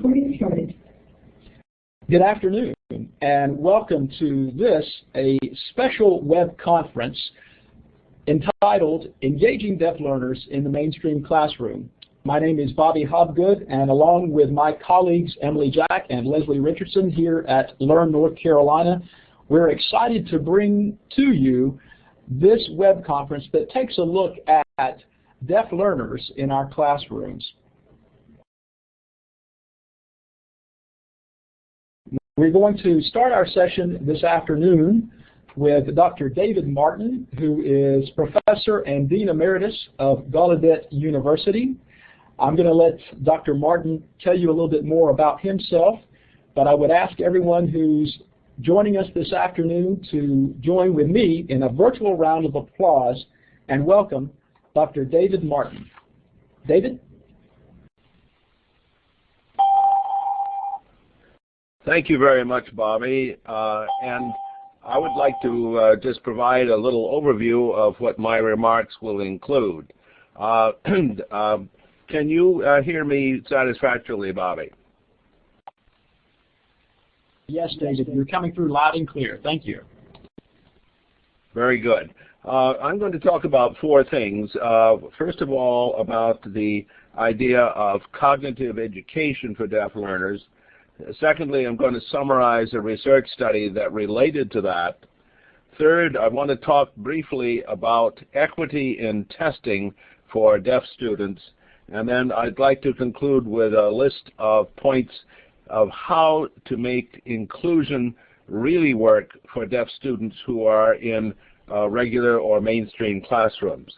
Recording started. Good afternoon, and welcome to a special web conference entitled Engaging Deaf Learners in the Mainstream Classroom. My name is Bobby Hobgood, and along with my colleagues Emily Jack and Leslie Richardson here at Learn North Carolina, we're excited to bring to you this web conference that takes a look at deaf learners in our classrooms. We're going to start our session this afternoon with Dr. David Martin, who is Professor and Dean Emeritus of Gallaudet University. I'm going to let Dr. Martin tell you a little bit more about himself, but I would ask everyone who's joining us this afternoon to join with me in a virtual round of applause and welcome Dr. David Martin. David? Thank you very much, Bobby. And I would like to just provide a little overview of what my remarks will include. Can you hear me satisfactorily, Bobby? Yes, David. You're coming through loud and clear. Thank you. Very good. I'm going to talk about four things. First of all, about the idea of cognitive education for deaf learners. Secondly, I'm going to summarize a research study that related to that. Third, I want to talk briefly about equity in testing for deaf students. And then I'd like to conclude with a list of points of how to make inclusion really work for deaf students who are in regular or mainstream classrooms.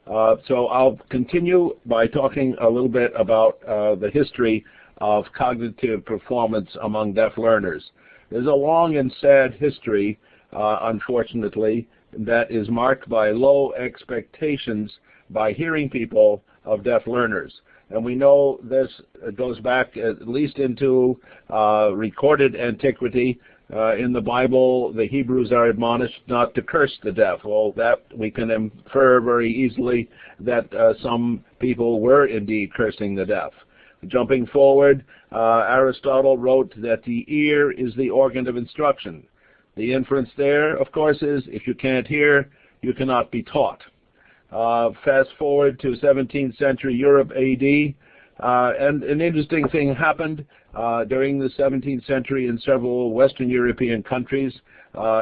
So I'll continue by talking a little bit about the history of cognitive performance among deaf learners. There's a long and sad history, unfortunately, that is marked by low expectations by hearing people of deaf learners. And we know this goes back at least into recorded antiquity. In the Bible, the Hebrews are admonished not to curse the deaf. Well, that we can infer very easily that some people were indeed cursing the deaf. Jumping forward, Aristotle wrote that the ear is the organ of instruction. The inference there, of course, is if you can't hear, you cannot be taught. Fast forward to 17th century Europe AD, and an interesting thing happened during the 17th century in several Western European countries.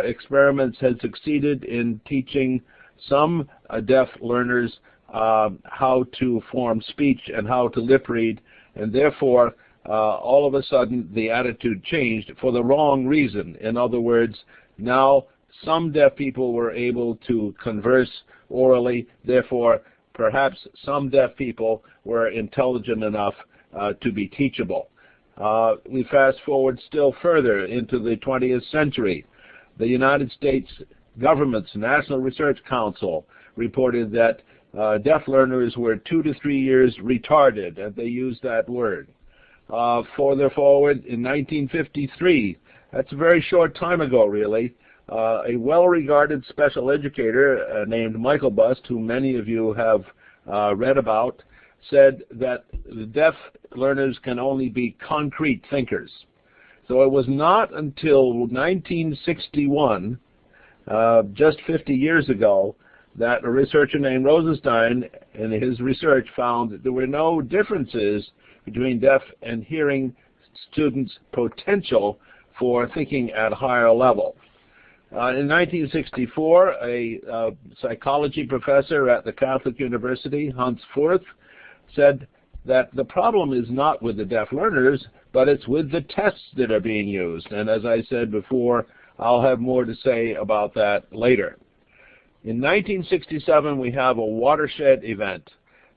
Experiments had succeeded in teaching some deaf learners how to form speech and how to lip read, and therefore all of a sudden the attitude changed for the wrong reason. In other words, now some deaf people were able to converse orally, therefore perhaps some deaf people were intelligent enough to be teachable. We fast forward still further into the 20th century. The United States government's National Research Council reported that deaf learners were 2 to 3 years retarded, and they used that word. Further forward, in 1953, that's a very short time ago, really, a well-regarded special educator named Michael Bust, who many of you have read about, said that the deaf learners can only be concrete thinkers. So it was not until 1961, just 50 years ago, that a researcher named Rosenstein in his research found that there were no differences between deaf and hearing students' potential for thinking at a higher level. In 1964, a psychology professor at the Catholic University, Hans Furth, said that the problem is not with the deaf learners, but it's with the tests that are being used. And as I said before, I'll have more to say about that later. In 1967, we have a watershed event.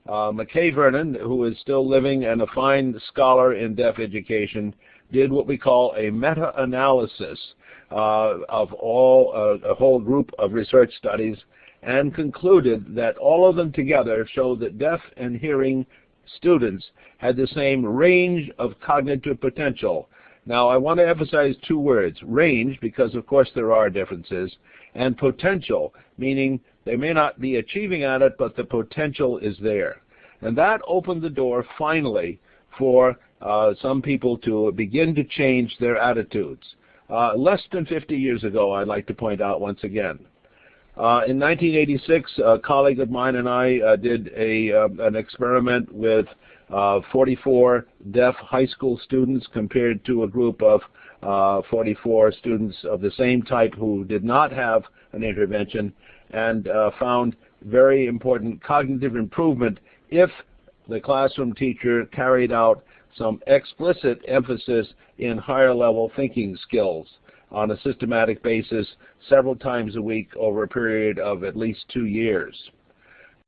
McKay Vernon, who is still living and a fine scholar in deaf education, did what we call a meta-analysis of a whole group of research studies, and concluded that all of them together showed that deaf and hearing students had the same range of cognitive potential. Now, I want to emphasize two words: range, because of course there are differences, and potential, meaning they may not be achieving at it, but the potential is there. And that opened the door finally for some people to begin to change their attitudes. Less than 50 years ago, I'd like to point out once again. In 1986, a colleague of mine and I did an experiment with 44 deaf high school students compared to a group of 44 students of the same type who did not have an intervention, and found very important cognitive improvement if the classroom teacher carried out some explicit emphasis in higher level thinking skills on a systematic basis several times a week over a period of at least 2 years.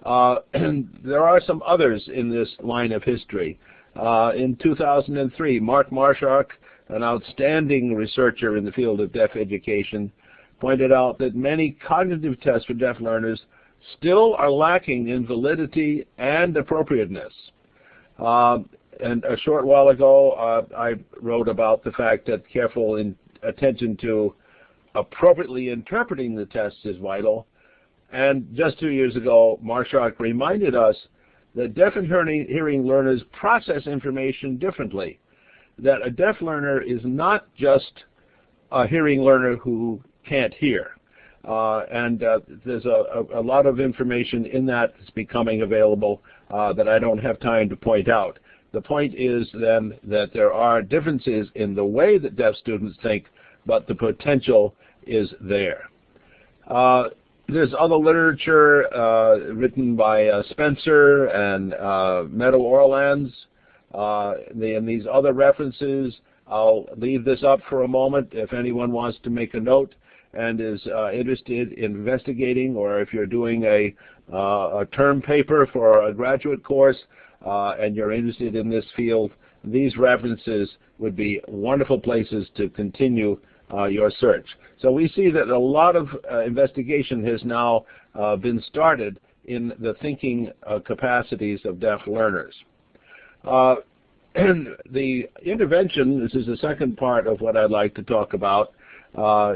And there are some others in this line of history. In 2003, Mark Marshak, an outstanding researcher in the field of deaf education, pointed out that many cognitive tests for deaf learners still are lacking in validity and appropriateness. And a short while ago, I wrote about the fact that careful attention to appropriately interpreting the tests is vital. And just 2 years ago, Marshak reminded us that deaf and hearing learners process information differently, that a deaf learner is not just a hearing learner who can't hear. There's a lot of information in that that's becoming available that I don't have time to point out. The point is then that there are differences in the way that deaf students think, but the potential is there. There's other literature written by Spencer and Meadow-Orlands, and these other references. I'll leave this up for a moment if anyone wants to make a note and is interested in investigating, or if you're doing a term paper for a graduate course and you're interested in this field, these references would be wonderful places to continue your search. So we see that a lot of investigation has now been started in the thinking capacities of deaf learners. The intervention, this is the second part of what I'd like to talk about,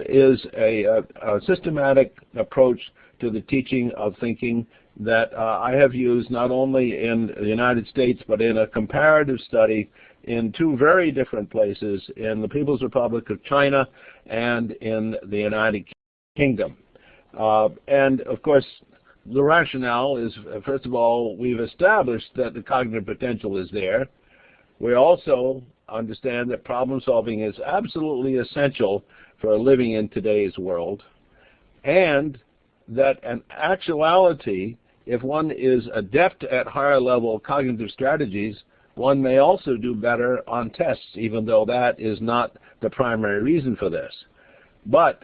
is a systematic approach to the teaching of thinking that I have used not only in the United States but in a comparative study in two very different places, in the People's Republic of China and in the United Kingdom. And of course, the rationale is, first of all, we've established that the cognitive potential is there. We also understand that problem solving is absolutely essential for living in today's world, and that in actuality, if one is adept at higher level cognitive strategies, one may also do better on tests, even though that is not the primary reason for this. But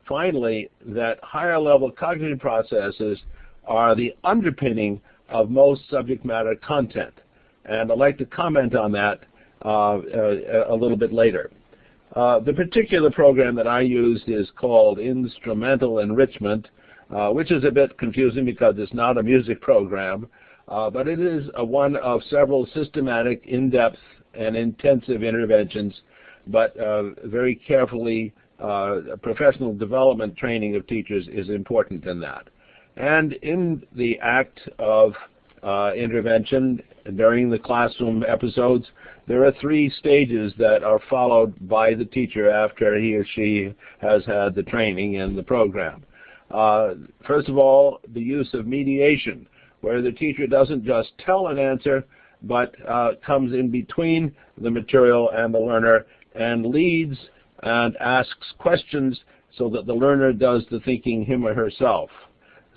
finally, that higher level cognitive processes are the underpinning of most subject matter content. And I'd like to comment on that a little bit later. The particular program that I used is called Instrumental Enrichment, which is a bit confusing because it's not a music program, but it is one of several systematic, in-depth, and intensive interventions, but very carefully professional development training of teachers is important in that. And in the act of intervention during the classroom episodes, there are 3 stages that are followed by the teacher after he or she has had the training in the program. First of all, the use of mediation, where the teacher doesn't just tell an answer, but comes in between the material and the learner and leads and asks questions so that the learner does the thinking him or herself.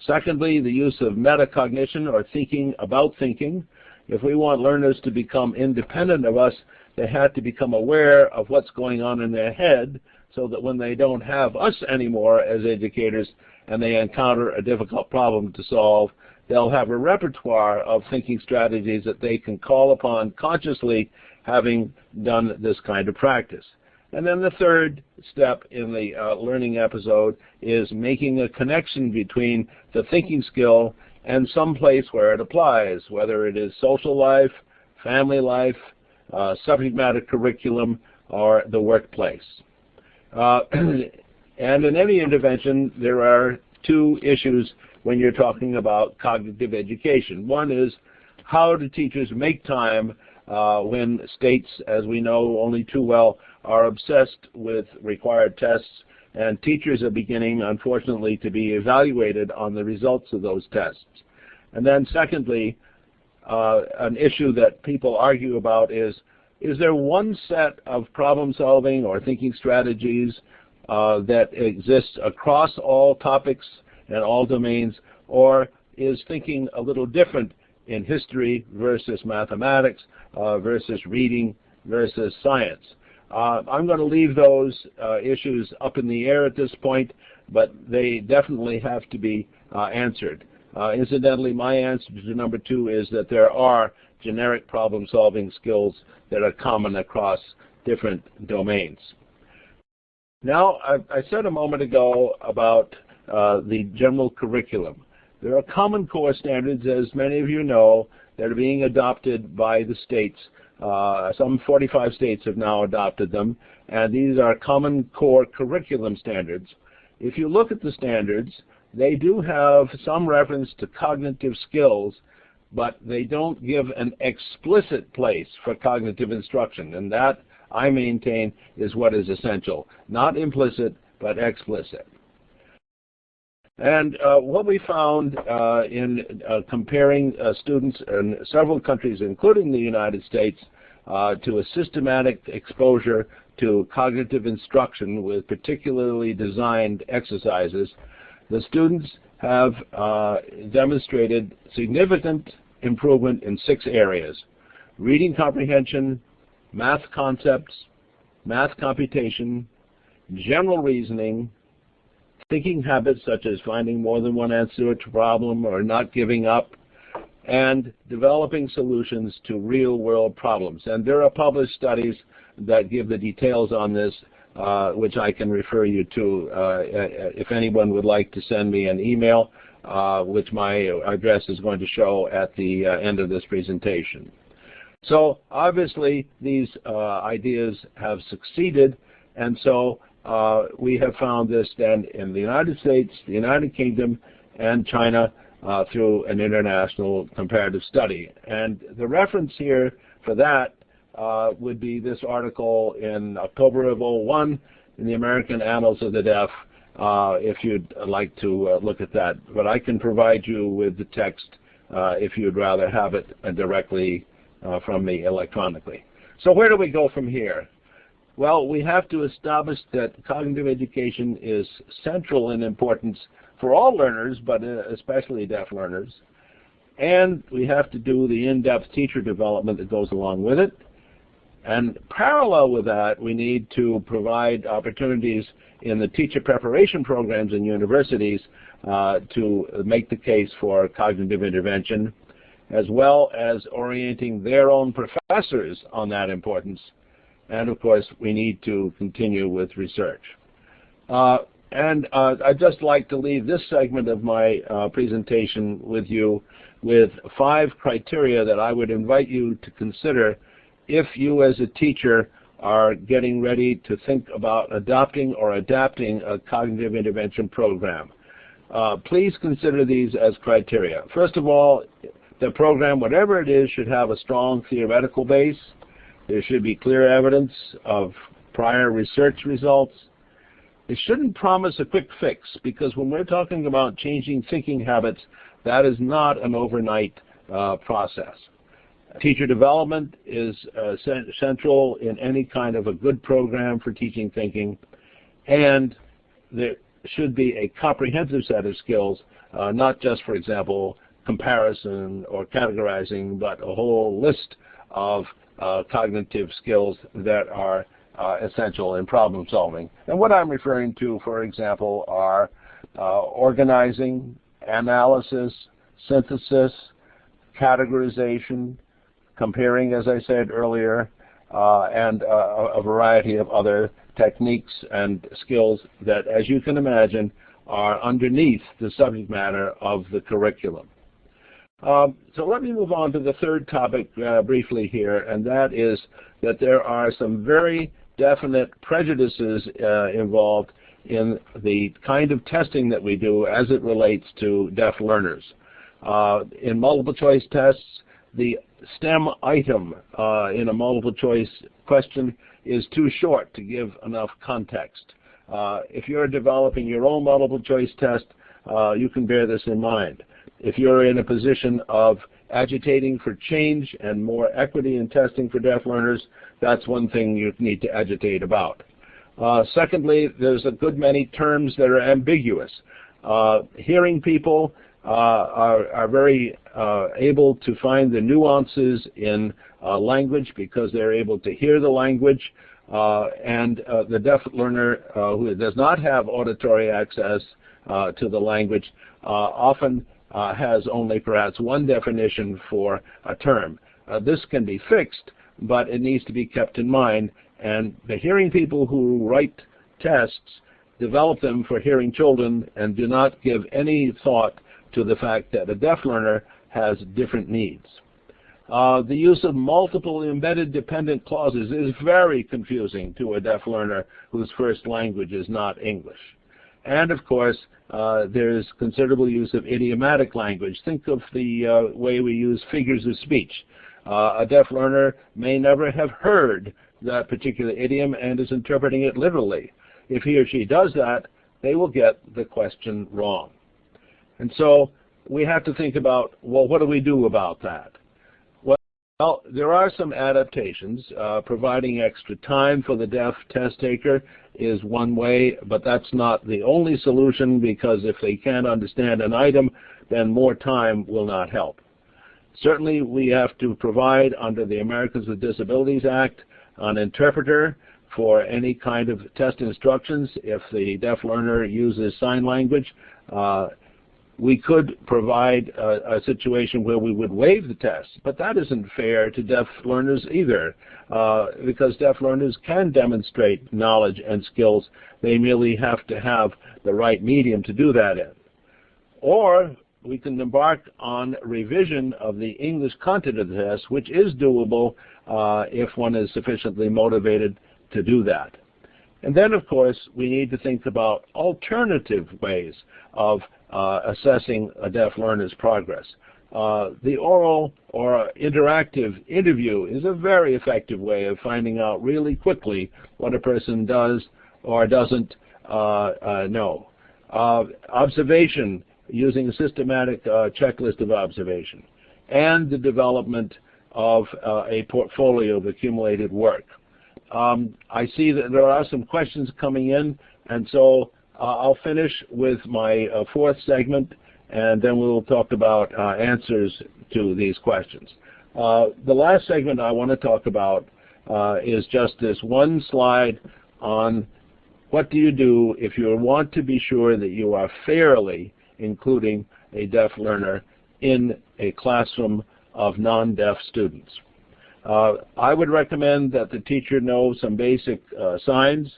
Secondly, the use of metacognition, or thinking about thinking. If we want learners to become independent of us, they have to become aware of what's going on in their head, so that when they don't have us anymore as educators and they encounter a difficult problem to solve, they'll have a repertoire of thinking strategies that they can call upon consciously, having done this kind of practice. And then the third step in the learning episode is making a connection between the thinking skill and some place where it applies, whether it is social life, family life, subject matter curriculum, or the workplace. And in any intervention, there are 2 issues when you're talking about cognitive education. One is, how do teachers make time when states, as we know only too well, are obsessed with required tests, and teachers are beginning, unfortunately, to be evaluated on the results of those tests. And then secondly, an issue that people argue about is there one set of problem-solving or thinking strategies that exists across all topics and all domains, or is thinking a little different in history versus mathematics versus reading versus science? I'm going to leave those issues up in the air at this point, but they definitely have to be answered. Incidentally, my answer to number 2 is that there are generic problem-solving skills that are common across different domains. Now, I said a moment ago about the general curriculum. There are Common Core standards, as many of you know, that are being adopted by the states. Some 45 states have now adopted them, and these are Common Core curriculum standards. If you look at the standards, they do have some reference to cognitive skills, but they don't give an explicit place for cognitive instruction, and that, I maintain, is what is essential. Not implicit, but explicit. And what we found in comparing students in several countries, including the United States, to a systematic exposure to cognitive instruction with particularly designed exercises, the students have demonstrated significant improvement in 6 areas: reading comprehension, math concepts, math computation, general reasoning, thinking habits such as finding more than one answer to a problem or not giving up, and developing solutions to real-world problems. And there are published studies that give the details on this, which I can refer you to if anyone would like to send me an email, which my address is going to show at the end of this presentation. So obviously these ideas have succeeded, and so we have found this then in the United States, the United Kingdom, and China through an international comparative study. And the reference here for that would be this article in October of '01 in the American Annals of the Deaf, if you'd like to look at that. But I can provide you with the text if you'd rather have it directly from me electronically. So where do we go from here? Well, we have to establish that cognitive education is central in importance for all learners, but especially deaf learners. And we have to do the in-depth teacher development that goes along with it. And parallel with that, we need to provide opportunities in the teacher preparation programs in universities to make the case for cognitive intervention, as well as orienting their own professors on that importance. And of course, we need to continue with research. I'd just like to leave this segment of my presentation with you with 5 criteria that I would invite you to consider if you as a teacher are getting ready to think about adopting or adapting a cognitive intervention program. Please consider these as criteria. First of all, the program, whatever it is, should have a strong theoretical base. There should be clear evidence of prior research results. It shouldn't promise a quick fix, because when we're talking about changing thinking habits, that is not an overnight process. Teacher development is central in any kind of a good program for teaching thinking, and there should be a comprehensive set of skills, not just, for example, comparison or categorizing, but a whole list of cognitive skills that are essential in problem solving. And what I'm referring to, for example, are organizing, analysis, synthesis, categorization, comparing, as I said earlier, and a variety of other techniques and skills that, as you can imagine, are underneath the subject matter of the curriculum. So let me move on to the third topic briefly here, and that is that there are some very definite prejudices involved in the kind of testing that we do as it relates to deaf learners. In multiple choice tests, the STEM item in a multiple choice question is too short to give enough context. If you're developing your own multiple choice test, you can bear this in mind. If you're in a position of agitating for change and more equity in testing for deaf learners, that's one thing you need to agitate about. Secondly, there's a good many terms that are ambiguous. Hearing people are very able to find the nuances in language because they're able to hear the language, and the deaf learner who does not have auditory access to the language often has only perhaps one definition for a term. This can be fixed, but it needs to be kept in mind, and the hearing people who write tests develop them for hearing children and do not give any thought to the fact that a deaf learner has different needs. The use of multiple embedded dependent clauses is very confusing to a deaf learner whose first language is not English. And of course, there's considerable use of idiomatic language. Think of the way we use figures of speech. A deaf learner may never have heard that particular idiom and is interpreting it literally. If he or she does that, they will get the question wrong. And so we have to think about, well, what do we do about that? Well, there are some adaptations. Providing extra time for the deaf test taker is one way, but that's not the only solution, because if they can't understand an item, then more time will not help. Certainly, we have to provide, under the Americans with Disabilities Act, an interpreter for any kind of test instructions. If the deaf learner uses sign language, we could provide a situation where we would waive the test, but that isn't fair to deaf learners either, because deaf learners can demonstrate knowledge and skills. They merely have to have the right medium to do that in. Or we can embark on revision of the English content of the test, which is doable if one is sufficiently motivated to do that. And then, of course, we need to think about alternative ways of assessing a deaf learner's progress. The oral or interactive interview is a very effective way of finding out really quickly what a person does or doesn't know. Observation, using a systematic checklist of observation, and the development of a portfolio of accumulated work. I see that there are some questions coming in, and so I'll finish with my fourth segment, and then we'll talk about answers to these questions. The last segment I want to talk about is just this one slide on what do you do if you want to be sure that you are fairly including a deaf learner in a classroom of non-deaf students. I would recommend that the teacher know some basic signs,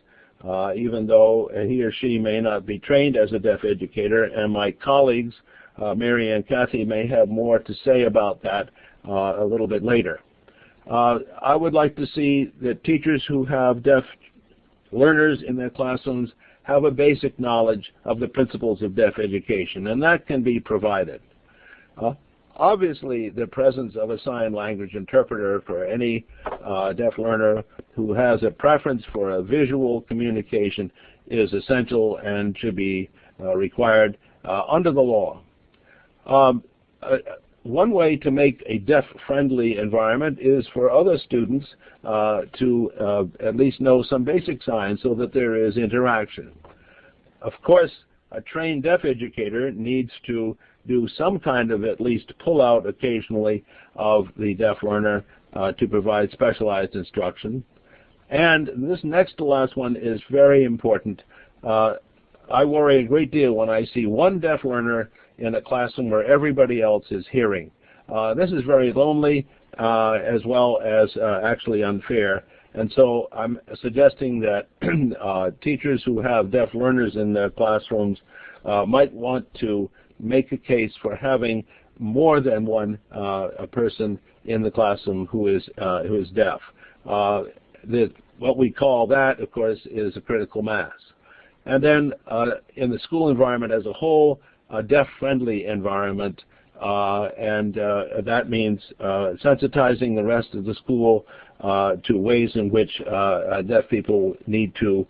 even though he or she may not be trained as a deaf educator, and my colleagues, Mary and Kathy, may have more to say about that a little bit later. I would like to see that teachers who have deaf learners in their classrooms have a basic knowledge of the principles of deaf education, and that can be provided. Obviously, the presence of a sign language interpreter for any deaf learner who has a preference for a visual communication is essential and should be required under the law. One way to make a deaf-friendly environment is for other students to at least know some basic signs so that there is interaction. Of course, a trained deaf educator needs to do some kind of at least pull-out occasionally of the deaf learner to provide specialized instruction. And this next to last one is very important. I worry a great deal when I see one deaf learner in a classroom where everybody else is hearing. This is very lonely as well as actually unfair. And so I'm suggesting that teachers who have deaf learners in their classrooms might want to make a case for having more than one person in the classroom who is deaf. What we call that, of course, is a critical mass. And then in the school environment as a whole, a deaf-friendly environment and that means sensitizing the rest of the school to ways in which deaf people need to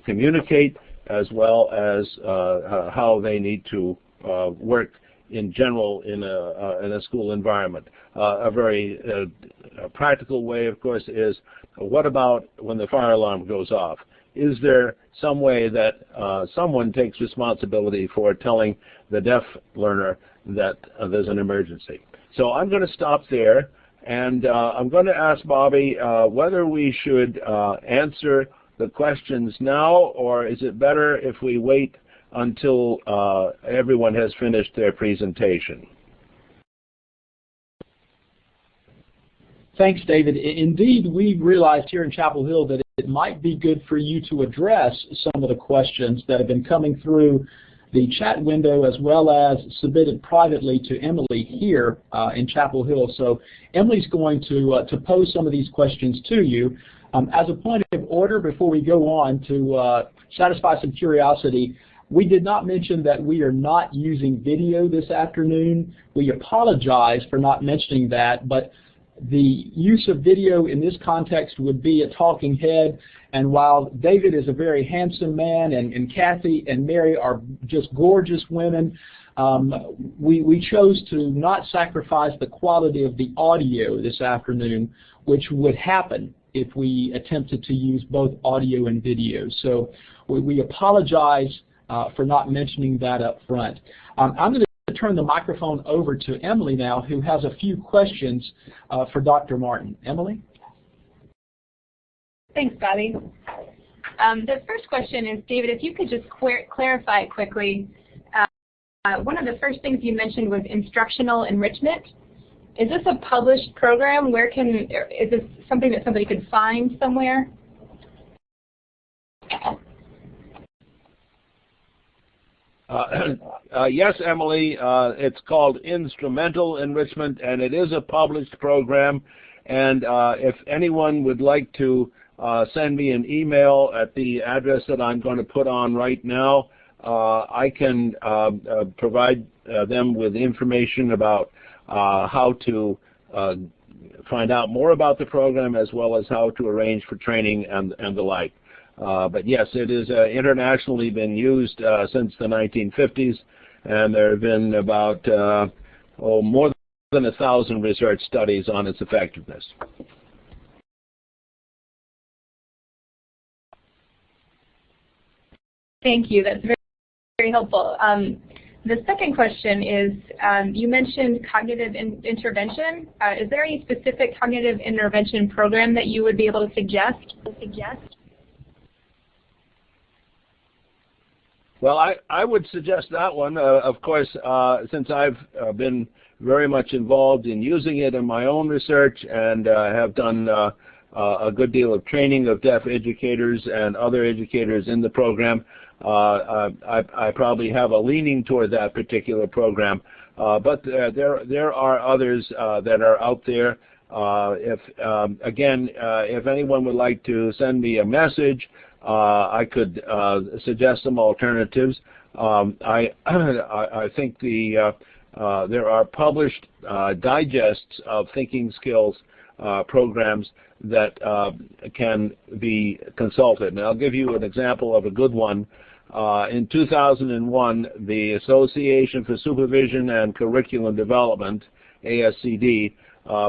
communicate, as well as how they need to work in general in a school environment. A very practical way, of course, is what about when the fire alarm goes off? Is there some way that someone takes responsibility for telling the deaf learner that there's an emergency? So I'm going to stop there, and I'm going to ask Bobby whether we should answer the questions now, or is it better if we wait until everyone has finished their presentation? Thanks, David. Indeed, we realized here in Chapel Hill that it might be good for you to address some of the questions that have been coming through the chat window, as well as submitted privately to Emily here in Chapel Hill. So Emily's going to pose some of these questions to you. As a point of order, before we go on, to satisfy some curiosity, we did not mention that we are not using video this afternoon. We apologize for not mentioning that, but the use of video in this context would be a talking head, and while David is a very handsome man and Kathy and Mary are just gorgeous women, we chose to not sacrifice the quality of the audio this afternoon, which would happen if we attempted to use both audio and video. So we apologize for not mentioning that up front. I'm going to turn the microphone over to Emily now, who has a few questions for Dr. Martin. Emily? Thanks, Bobby. The first question is, David, if you could just clarify quickly, one of the first things you mentioned was instructional enrichment. Is this a published program? Is this something that somebody could find somewhere? Yes, Emily, it's called Instrumental Enrichment, and it is a published program. And if anyone would like to send me an email at the address that I'm going to put on right now, I can provide them with information about how to find out more about the program, as well as how to arrange for training and the like. But yes, it is internationally been used since the 1950s, and there have been about more than 1,000 research studies on its effectiveness. Thank you. That's very, very helpful. The second question is, you mentioned cognitive intervention. Is there any specific cognitive intervention program that you would be able to suggest? Well, I would suggest that one. Of course, since I've been very much involved in using it in my own research, and have done a good deal of training of deaf educators and other educators in the program, I probably have a leaning toward that particular program. But there are others that are out there. If anyone would like to send me a message, I could suggest some alternatives. I think there are published digests of thinking skills programs that can be consulted. And I'll give you an example of a good one. In 2001, the Association for Supervision and Curriculum Development, ASCD,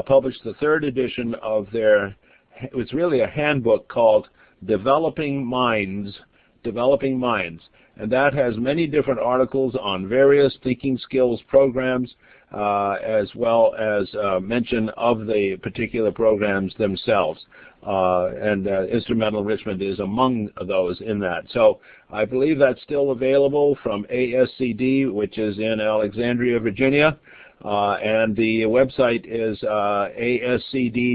published the third edition of their, it was really a handbook called Developing Minds, and that has many different articles on various thinking skills programs, as well as mention of the particular programs themselves. And instrumental enrichment is among those in that. So I believe that's still available from ASCD, which is in Alexandria, Virginia, and the website is ascd.org.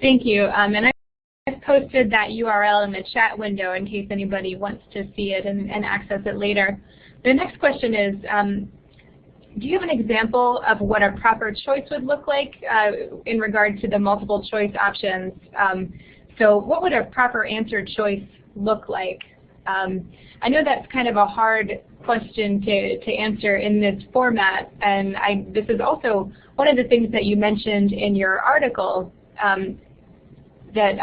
Thank you. And I've posted that URL in the chat window in case anybody wants to see it and access it later. The next question is, do you have an example of what a proper choice would look like in regard to the multiple choice options? So what would a proper answer choice look like? I know that's kind of a hard question to answer in this format, and this is also one of the things that you mentioned in your article that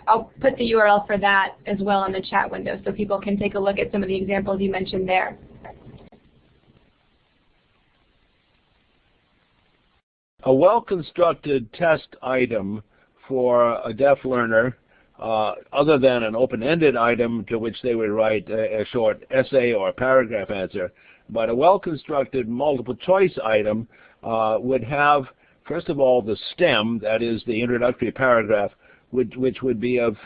I'll put the URL for that as well in the chat window so people can take a look at some of the examples you mentioned there. A well-constructed test item for a deaf learner, other than an open-ended item to which they would write a short essay or a paragraph answer, but a well-constructed multiple-choice item would have, first of all, the stem, that is the introductory paragraph, which would be of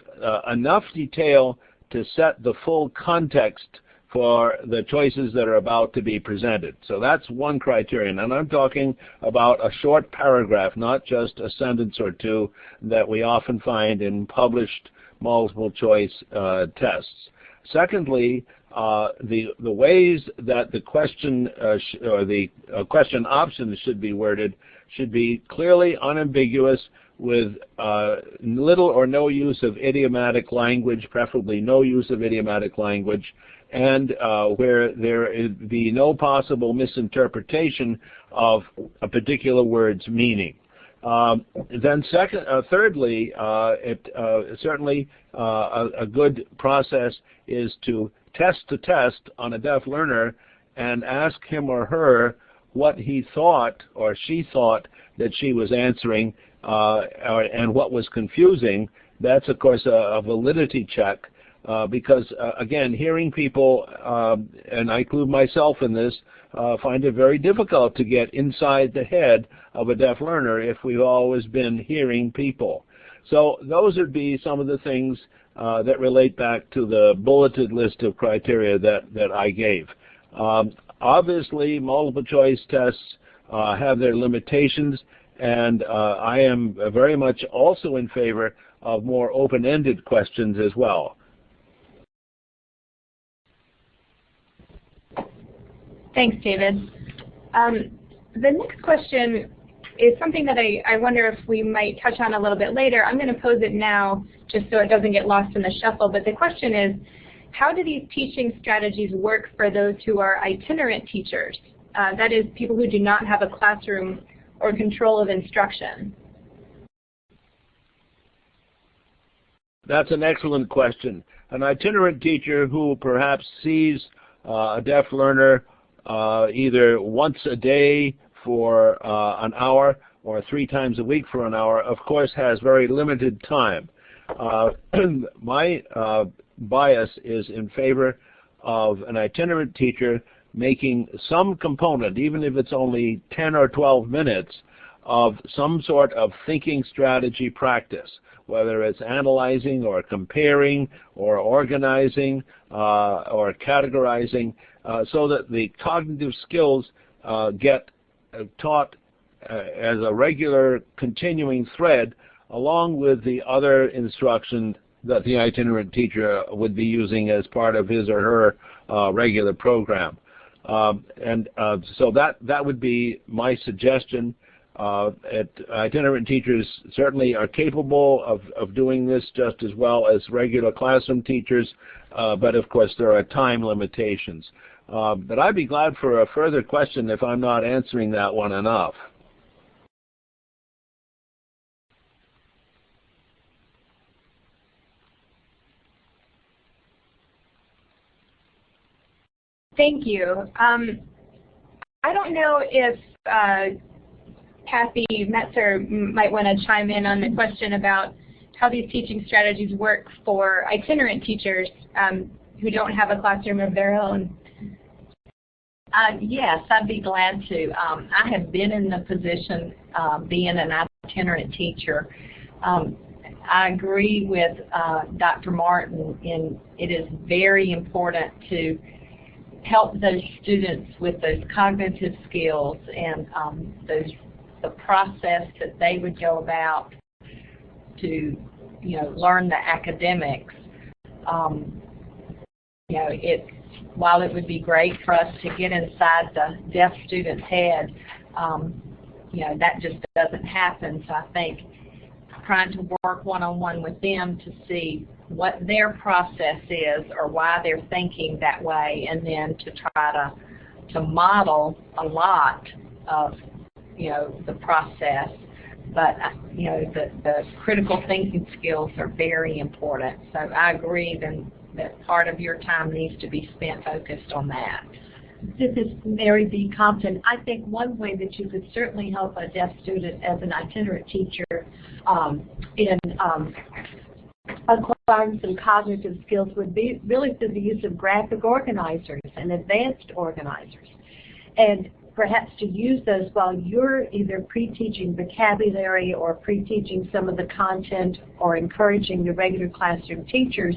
enough detail to set the full context for the choices that are about to be presented. So that's one criterion. And I'm talking about a short paragraph, not just a sentence or two that we often find in published multiple choice tests. Secondly, the ways that the question or the question options should be worded should be clearly unambiguous, with little or no use of idiomatic language, preferably no use of idiomatic language, and where there be no possible misinterpretation of a particular word's meaning. Then thirdly, certainly a good process is to test on a deaf learner and ask him or her what he thought or she thought that she was answering and what was confusing. That's, of course, a validity check because, again, hearing people, and I include myself in this, find it very difficult to get inside the head of a deaf learner if we've always been hearing people. So those would be some of the things that relate back to the bulleted list of criteria that I gave. Obviously, multiple choice tests have their limitations, and I am very much also in favor of more open-ended questions as well. Thanks, David. The next question is something that I wonder if we might touch on a little bit later. I'm going to pose it now just so it doesn't get lost in the shuffle, but the question is, how do these teaching strategies work for those who are itinerant teachers? That is, people who do not have a classroom or control of instruction. That's an excellent question. An itinerant teacher who perhaps sees a deaf learner either once a day for an hour or 3 times a week for an hour, of course, has very limited time. My bias is in favor of an itinerant teacher making some component, even if it's only 10 or 12 minutes, of some sort of thinking strategy practice, whether it's analyzing or comparing or organizing or categorizing, so that the cognitive skills get taught as a regular continuing thread along with the other instruction that the itinerant teacher would be using as part of his or her regular program. So that would be my suggestion. Itinerant teachers certainly are capable of doing this just as well as regular classroom teachers, but of course there are time limitations. But I'd be glad for a further question if I'm not answering that one enough. Thank you. I don't know if Kathy Metzer might want to chime in on the question about how these teaching strategies work for itinerant teachers who don't have a classroom of their own. Yes, I'd be glad to. I have been in the position being an itinerant teacher. I agree with Dr. Martin in it is very important to help those students with those cognitive skills and the process that they would go about to, learn the academics. While it would be great for us to get inside the deaf student's head, that just doesn't happen. So I think trying to work one-on-one with them to see what their process is or why they're thinking that way, and then to try to model a lot of, the process. But, the critical thinking skills are very important. So I agree that part of your time needs to be spent focused on that. This is Mary B. Compton. I think one way that you could certainly help a deaf student as an itinerant teacher in acquiring some cognitive skills would be really through the use of graphic organizers and advanced organizers. And perhaps to use those while you're either pre-teaching vocabulary or pre-teaching some of the content or encouraging the regular classroom teachers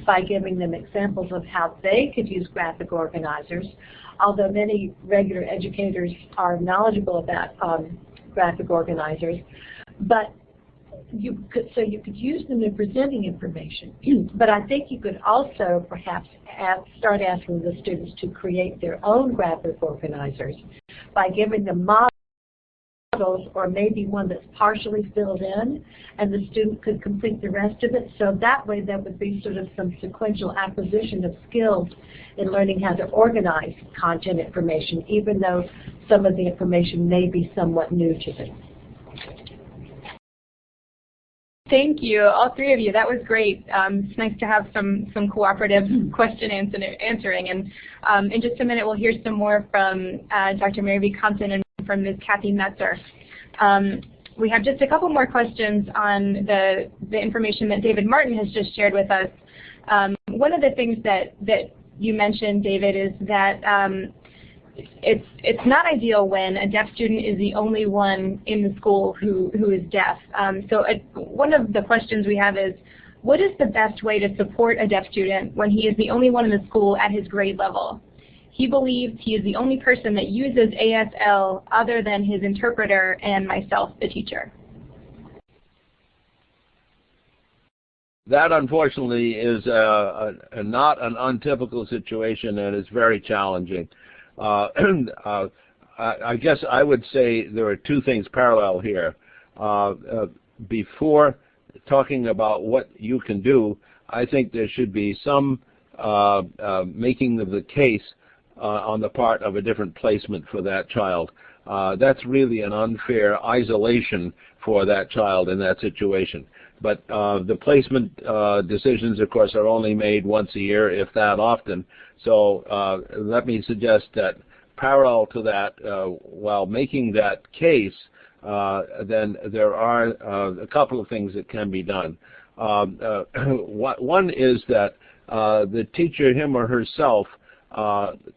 by giving them examples of how they could use graphic organizers. Although many regular educators are knowledgeable about graphic organizers, but you could use them in presenting information. But I think you could also perhaps start asking the students to create their own graphic organizers by giving them models, or maybe one that's partially filled in, and the student could complete the rest of it. So that way there would be sort of some sequential acquisition of skills in learning how to organize content information, even though some of the information may be somewhat new to them. Thank you, all three of you. That was great. It's nice to have some cooperative question answering. And in just a minute, we'll hear some more from Dr. Mary B. Compton and from Ms. Kathy Metzer. We have just a couple more questions on the information that David Martin has just shared with us. One of the things that you mentioned, David, is that it's not ideal when a deaf student is the only one in the school who is deaf. So one of the questions we have is, what is the best way to support a deaf student when he is the only one in the school at his grade level? He believes he is the only person that uses ASL other than his interpreter and myself, the teacher. That, unfortunately, is not an untypical situation, and it's very challenging. I guess I would say there are two things parallel here. Before talking about what you can do, I think there should be some making of the case on the part of a different placement for that child. That's really an unfair isolation for that child in that situation. But the placement decisions, of course, are only made once a year, if that often. So let me suggest that parallel to that, while making that case, then there are a couple of things that can be done. One is that the teacher, him or herself,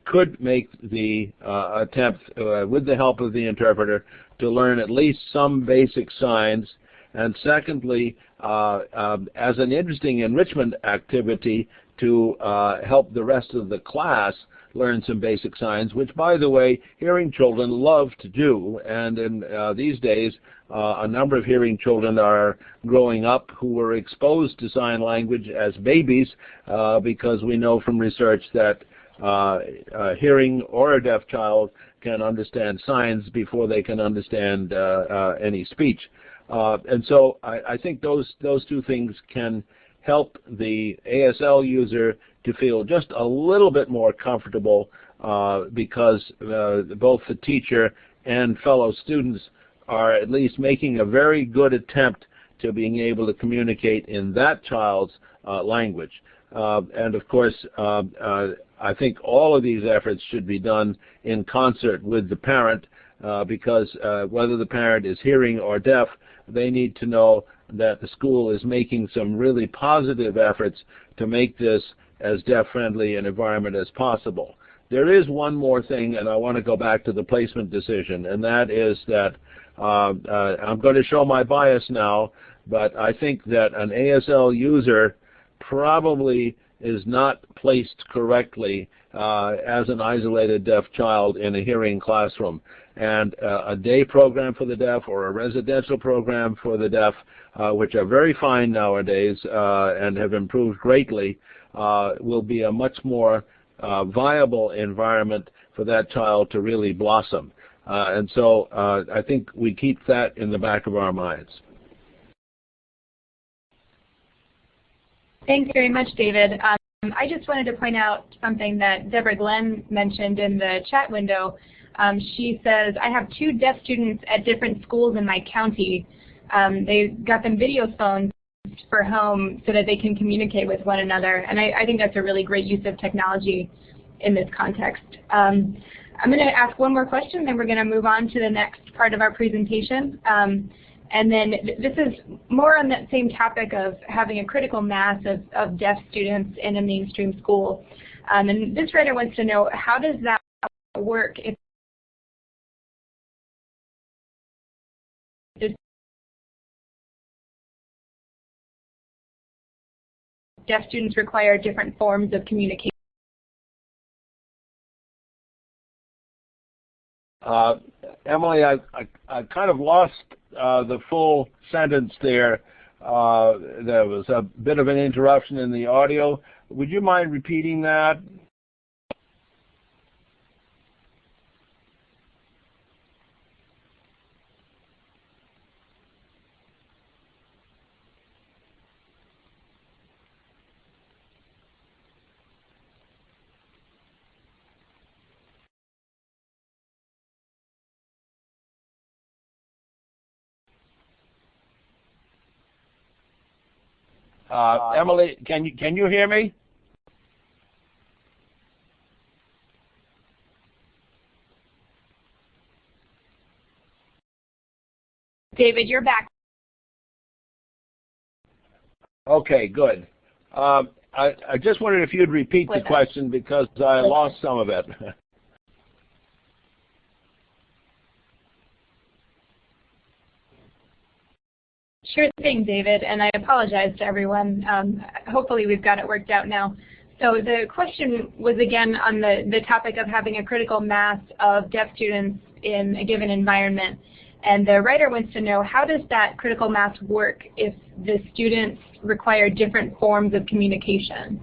could make the attempt, with the help of the interpreter, to learn at least some basic signs. And secondly, as an interesting enrichment activity, to help the rest of the class learn some basic signs, which, by the way, hearing children love to do. And in these days, a number of hearing children are growing up who were exposed to sign language as babies, because we know from research that hearing or a deaf child can understand signs before they can understand any speech. And so I think those two things can help the ASL user to feel just a little bit more comfortable, because both the teacher and fellow students are at least making a very good attempt to being able to communicate in that child's language. And of course, I think all of these efforts should be done in concert with the parent, because whether the parent is hearing or deaf, they need to know that the school is making some really positive efforts to make this as deaf-friendly an environment as possible. There is one more thing, and I want to go back to the placement decision, and that is that I'm going to show my bias now, but I think that an ASL user probably is not placed correctly as an isolated deaf child in a hearing classroom. And a day program for the deaf or a residential program for the deaf, which are very fine nowadays and have improved greatly, will be a much more viable environment for that child to really blossom. And so I think we keep that in the back of our minds. Thanks very much, David. I just wanted to point out something that Deborah Glenn mentioned in the chat window. She says, I have 2 deaf students at different schools in my county. They got them video phones for home so that they can communicate with one another. And I think that's a really great use of technology in this context. I'm going to ask one more question, then we're going to move on to the next part of our presentation. And then this is more on that same topic of having a critical mass of deaf students in a mainstream school. And this writer wants to know, how does that work if deaf students require different forms of communication? Emily, I kind of lost the full sentence there. There was a bit of an interruption in the audio. Would you mind repeating that? Emily, can you hear me? David, you're back. Okay, good. I just wondered if you'd repeat the question because I lost some of it. Sure thing, David, and I apologize to everyone. Hopefully we've got it worked out now. So the question was again on the topic of having a critical mass of deaf students in a given environment. And the writer wants to know, how does that critical mass work if the students require different forms of communication?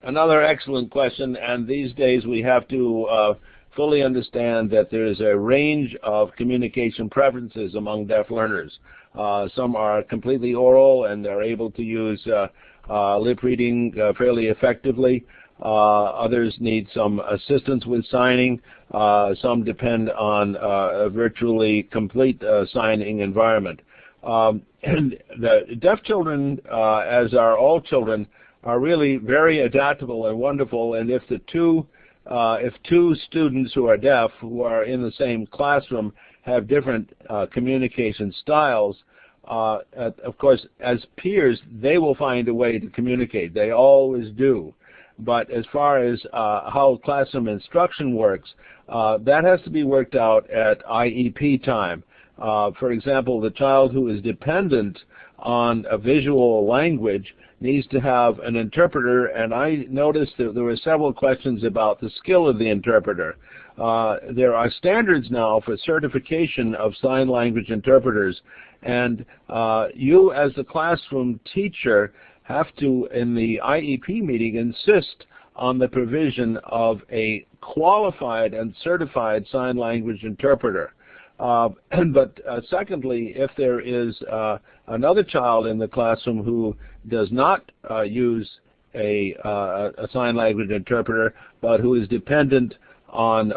Another excellent question, and these days we have to fully understand that there is a range of communication preferences among deaf learners. Some are completely oral and they're able to use lip reading fairly effectively. Others need some assistance with signing. Some depend on a virtually complete signing environment. And the deaf children, as are all children, are really very adaptable and wonderful, and if two students who are deaf who are in the same classroom have different communication styles, of course, as peers, they will find a way to communicate. They always do. But as far as how classroom instruction works, that has to be worked out at IEP time. For example, the child who is dependent on a visual language needs to have an interpreter, and I noticed that there were several questions about the skill of the interpreter. There are standards now for certification of sign language interpreters, and you as the classroom teacher have to, in the IEP meeting, insist on the provision of a qualified and certified sign language interpreter. But secondly, if there is another child in the classroom who does not use a sign language interpreter, but who is dependent on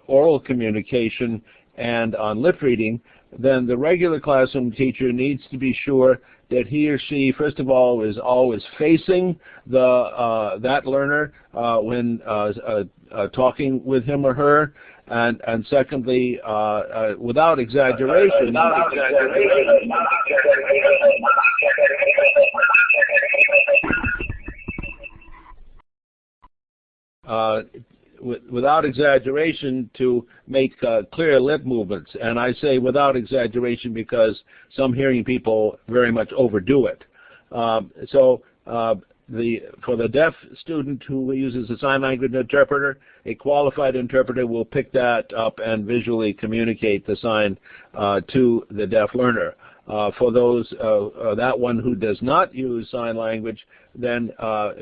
oral communication and on lip reading, then the regular classroom teacher needs to be sure that he or she, first of all, is always facing that learner when talking with him or her, and secondly, without exaggeration, without exaggeration, to make clear lip movements. And I say without exaggeration because some hearing people very much overdo it. For the deaf student who uses a sign language interpreter, a qualified interpreter will pick that up and visually communicate the sign to the deaf learner. For those that one who does not use sign language, then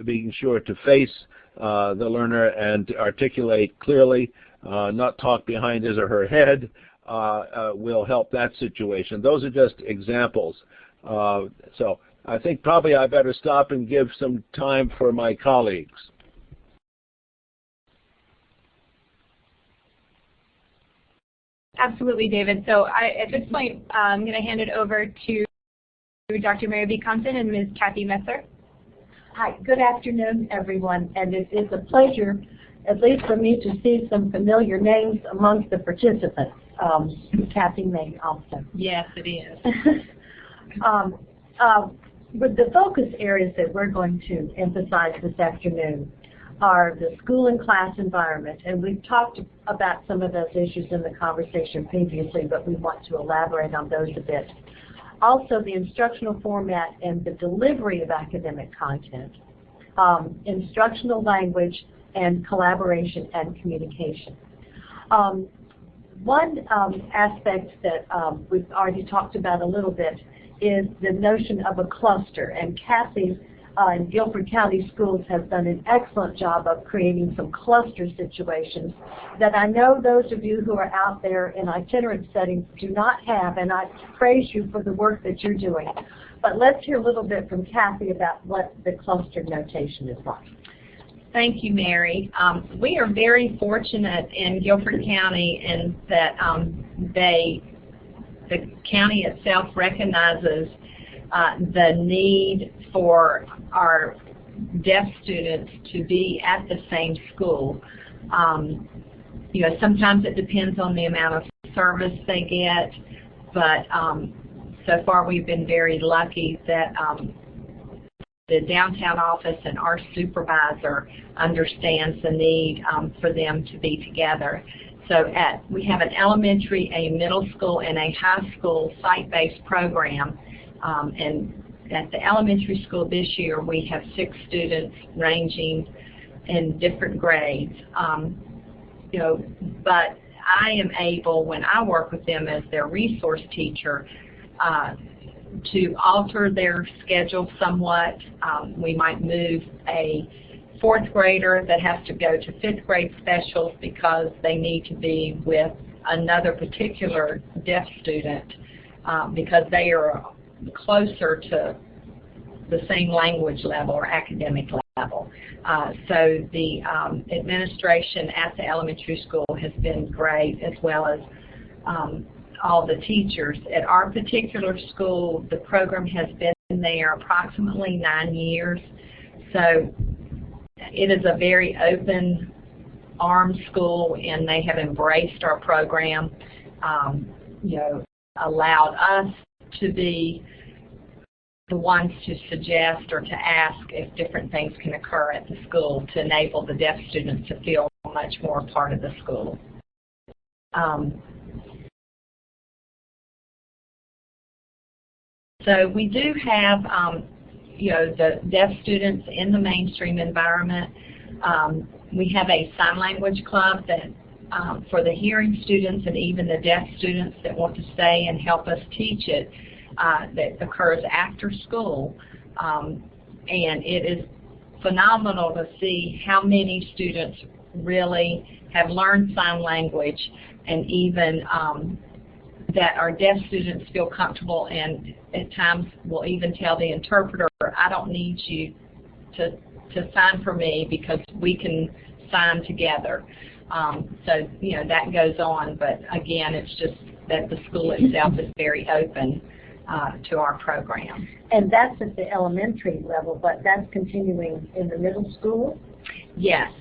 being sure to face the learner and articulate clearly, not talk behind his or her head, will help that situation. Those are just examples. So I think probably I better stop and give some time for my colleagues. Absolutely, David. So at this point, I'm going to hand it over to Dr. Mary B. Compton and Ms. Kathy Messer. Hi, good afternoon, everyone, and it is a pleasure, at least for me, to see some familiar names amongst the participants. Kathy may also. Yes, it is. But the focus areas that we're going to emphasize this afternoon are the school and class environment, and we've talked about some of those issues in the conversation previously, but we want to elaborate on those a bit. Also, the instructional format and the delivery of academic content, instructional language, and collaboration and communication. One aspect that we've already talked about a little bit is the notion of a cluster, and Kathy in Guilford County Schools has done an excellent job of creating some cluster situations that I know those of you who are out there in itinerant settings do not have, and I praise you for the work that you're doing. But let's hear a little bit from Kathy about what the cluster notation is like. Thank you, Mary. We are very fortunate in Guilford County in that the county itself recognizes the need for our deaf students to be at the same school. You know, sometimes it depends on the amount of service they get, but so far we've been very lucky that the downtown office and our supervisor understands the need for them to be together. So we have an elementary, a middle school, and a high school site-based program. And at the elementary school this year, we have 6 students ranging in different grades. You know, but I am able, when I work with them as their resource teacher, to alter their schedule somewhat. We might move a 4th grader that has to go to 5th grade specials because they need to be with another particular deaf student because they are closer to the same language level or academic level. So the administration at the elementary school has been great, as well as all the teachers. At our particular school, the program has been there approximately 9 years. So it is a very open armed school, and they have embraced our program, you know, allowed us to be the ones to suggest or to ask if different things can occur at the school to enable the deaf students to feel much more a part of the school. So we do have, you know, the deaf students in the mainstream environment. We have a sign language club that for the hearing students and even the deaf students that want to stay and help us teach it, that occurs after school. And it is phenomenal to see how many students really have learned sign language, and even that our deaf students feel comfortable and at times will even tell the interpreter, I don't need you to sign for me because we can sign together. So, you know, that goes on, but again, it's just that the school itself is very open to our program. And that's at the elementary level, but that's continuing in the middle school? Yes,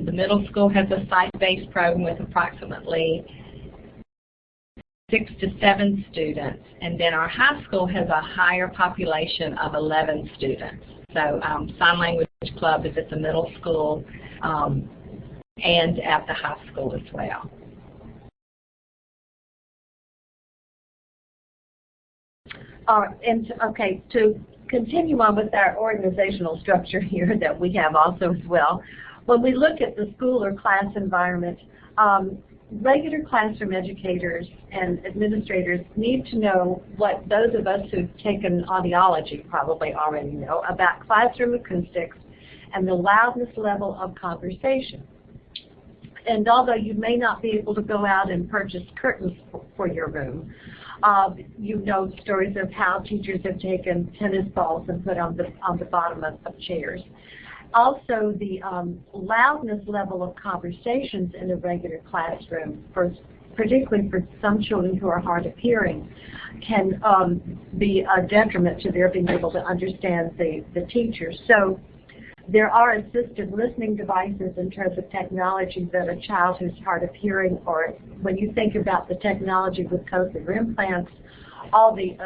the middle school has a site-based program with approximately 6 to 7 students, and then our high school has a higher population of 11 students. So Sign Language Club is at the middle school and at the high school as well. And okay, to continue on with our organizational structure here that we have also as well, when we look at the school or class environment, regular classroom educators and administrators need to know what those of us who've taken audiology probably already know about classroom acoustics and the loudness level of conversation. And although you may not be able to go out and purchase curtains for your room, You know stories of how teachers have taken tennis balls and put on the bottom of chairs. Also, the loudness level of conversations in a regular classroom, particularly for some children who are hard of hearing, can be a detriment to their being able to understand the teacher. So there are assistive listening devices in terms of technology that a child who's hard of hearing, or when you think about the technology with cochlear implants, all the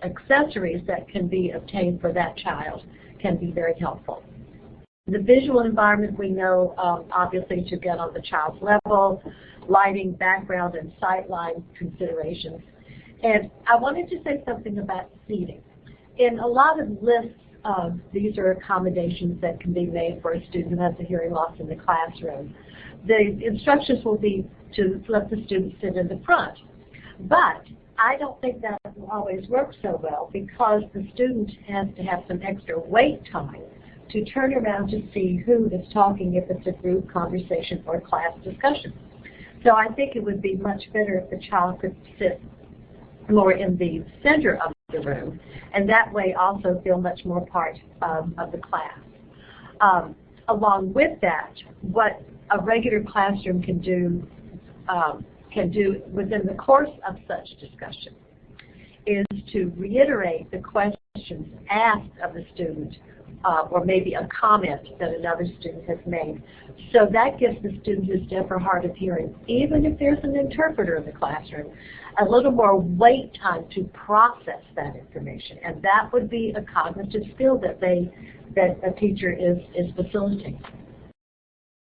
accessories that can be obtained for that child can be very helpful. The visual environment, we know obviously to get on the child's level, lighting, background, and sightline considerations. And I wanted to say something about seating. In a lot of lists, these are accommodations that can be made for a student who has a hearing loss in the classroom. The instructions will be to let the student sit in the front. But I don't think that will always work so well, because the student has to have some extra wait time to turn around to see who is talking, if it's a group conversation or class discussion. So I think it would be much better if the child could sit more in the center of the room, and that way also feel much more part of the class. Along with that, what a regular classroom can do within the course of such discussion is to reiterate the questions asked of the student, or maybe a comment that another student has made. So that gives the student who's deaf or hard of hearing, even if there's an interpreter in the classroom, a little more wait time to process that information. And that would be a cognitive skill that a teacher is facilitating.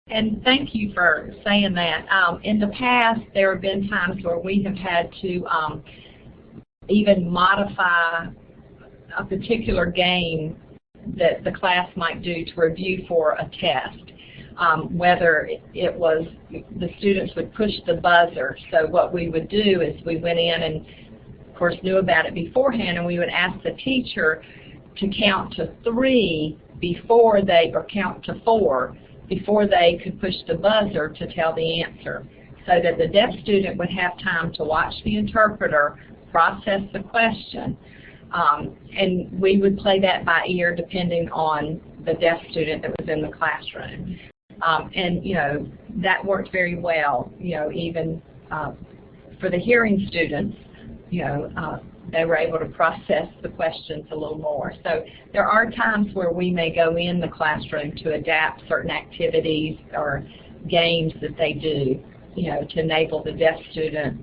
And thank you for saying that. In the past, there have been times where we have had to even modify a particular game that the class might do to review for a test. Whether it was the students would push the buzzer. So what we would do is we went in and, of course, knew about it beforehand, and we would ask the teacher to count to 3 before they, or count to 4 before they could push the buzzer to tell the answer, so that the deaf student would have time to watch the interpreter process the question. And we would play that by ear depending on the deaf student that was in the classroom. And, you know, that worked very well, you know, even for the hearing students, you know, they were able to process the questions a little more. So there are times where we may go in the classroom to adapt certain activities or games that they do, you know, to enable the deaf student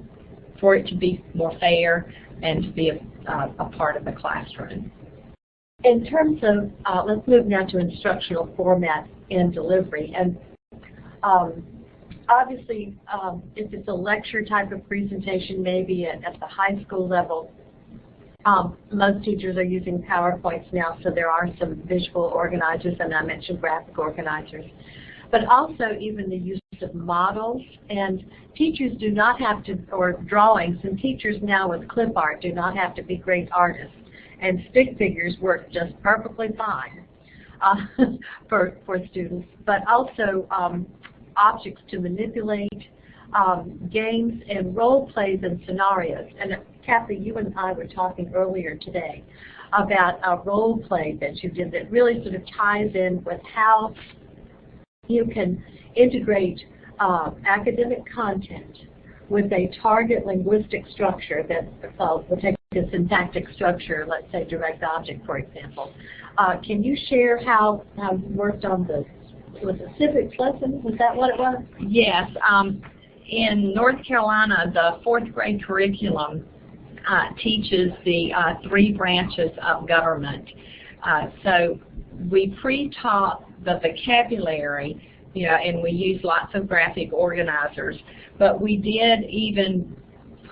for it to be more fair and to be a part of the classroom. In terms of, let's move now to instructional format and delivery. And obviously, if it's a lecture type of presentation, maybe at the high school level, most teachers are using PowerPoints now, so there are some visual organizers, and I mentioned graphic organizers. But also even the use of models, and teachers do not have to, or drawings, and teachers now with clip art do not have to be great artists. And stick figures work just perfectly fine for students, but also objects to manipulate, games and role plays and scenarios. And Kathy, you and I were talking earlier today about a role play that you did that really sort of ties in with how you can integrate academic content with a target linguistic structure that will take a syntactic structure, let's say direct object, for example. Can you share how you worked on the, was it civics lesson? Was that what it was? Yes. In North Carolina, the 4th grade curriculum teaches the 3 branches of government. So we pre-taught the vocabulary, you know, and we used lots of graphic organizers. But we did even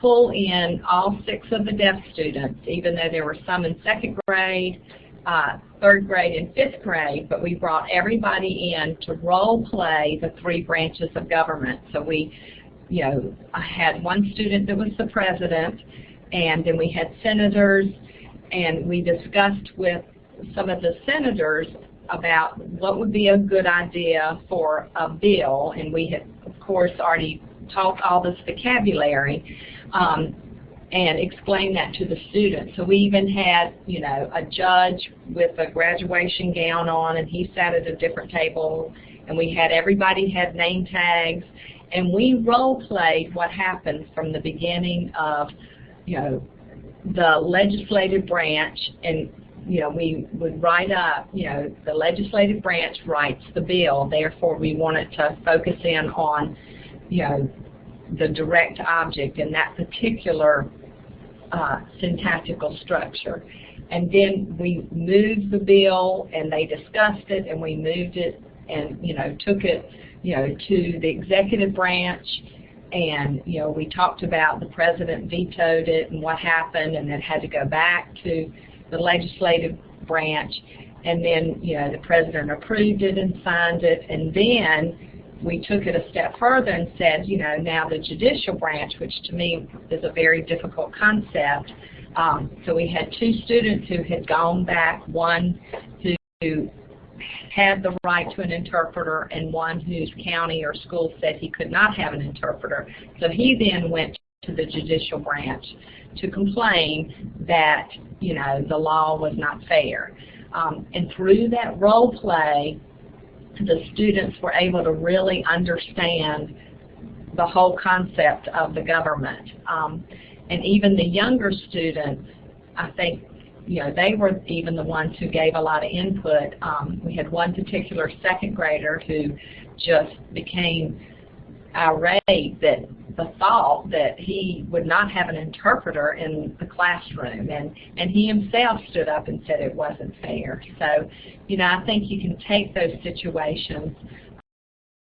pull in all 6 of the deaf students, even though there were some in 2nd grade, 3rd grade, and 5th grade, but we brought everybody in to role play the 3 branches of government. So we, you know, I had one student that was the president, and then we had senators, and we discussed with some of the senators about what would be a good idea for a bill, and we had, of course, already taught all this vocabulary. and explain that to the students. So we even had, you know, a judge with a graduation gown on, and he sat at a different table, and we had everybody had name tags, and we role played what happened from the beginning of, you know, the legislative branch, and you know, we would write up, you know, the legislative branch writes the bill, therefore we wanted to focus in on, you know, the direct object in that particular syntactical structure. And then we moved the bill, and they discussed it, and we moved it and, you know, took it, you know, to the executive branch, and, you know, we talked about the president vetoed it and what happened, and it had to go back to the legislative branch, and then, you know, the president approved it and signed it, and then we took it a step further and said, you know, now the judicial branch, which to me is a very difficult concept. So we had two students who had gone back, one who had the right to an interpreter and one whose county or school said he could not have an interpreter. So he then went to the judicial branch to complain that, you know, the law was not fair. And through that role play, the students were able to really understand the whole concept of the government. And even the younger students, I think, you know, they were even the ones who gave a lot of input. We had one particular second grader who just became irate that the thought that he would not have an interpreter in the classroom, and he himself stood up and said it wasn't fair. So, you know, I think you can take those situations,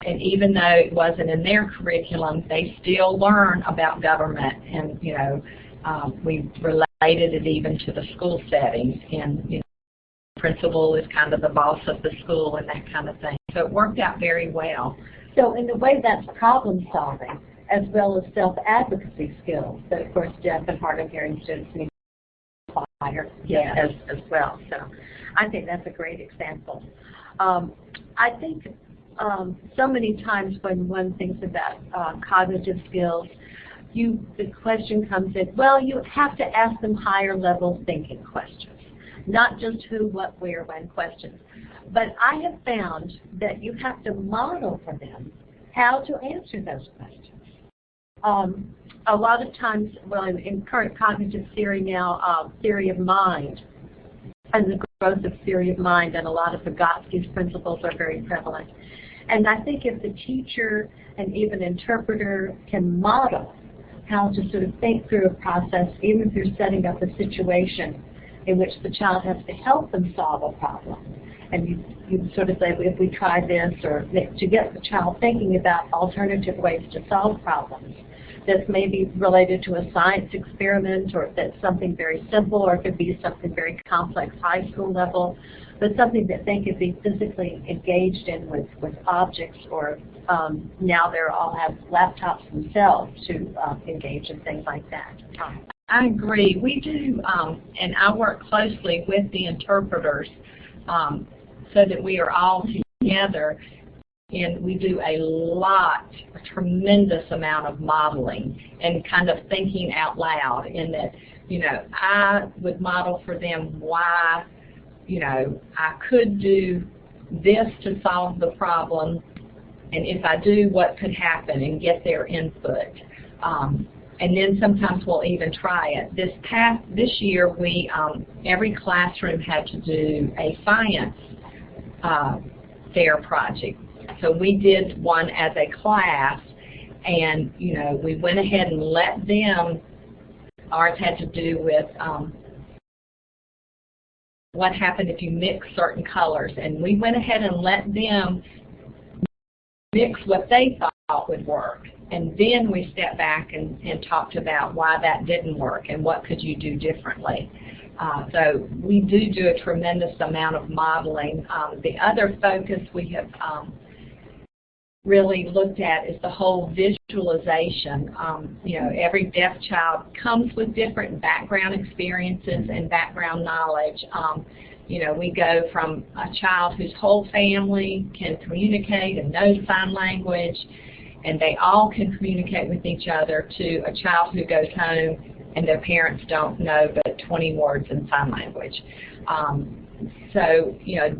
and even though it wasn't in their curriculum, they still learn about government, and, you know, we related it even to the school setting, and, you know, the principal is kind of the boss of the school and that kind of thing. So it worked out very well. So in a way, that's problem solving as well as self-advocacy skills that, of course, Jeff and Hard of Hearing students need to acquire as well. So I think that's a great example. I think so many times when one thinks about cognitive skills, the question comes in, well, you have to ask them higher level thinking questions, not just who, what, where, when questions. But I have found that you have to model for them how to answer those questions. A lot of times, well, in current cognitive theory now, theory of mind, and the growth of theory of mind, and a lot of Vygotsky's principles are very prevalent. And I think if the teacher and even interpreter can model how to sort of think through a process, even if you're setting up a situation in which the child has to help them solve a problem, and you sort of say, if we try this, or to get the child thinking about alternative ways to solve problems. This may be related to a science experiment, or if that's something very simple, or it could be something very complex high school level, but something that they could be physically engaged in with objects, or now they all have laptops themselves to engage in things like that. I agree. We do, and I work closely with the interpreters so that we are all together, and we do a tremendous amount of modeling and kind of thinking out loud, in that, you know, I would model for them why, you know, I could do this to solve the problem, and if I do, what could happen, and get their input. And then sometimes we'll even try it. This year, we every classroom had to do a science fair project. So we did one as a class, and, you know, we went ahead and let them. Ours had to do with what happened if you mix certain colors, and we went ahead and let them mix what they thought would work. And then we stepped back and talked about why that didn't work and what could you do differently. So we do a tremendous amount of modeling. The other focus we have really looked at is the whole visualization. You know, every deaf child comes with different background experiences and background knowledge. You know, we go from a child whose whole family can communicate and knows sign language, and they all can communicate with each other, to a child who goes home and their parents don't know but 20 words in sign language. So, you know,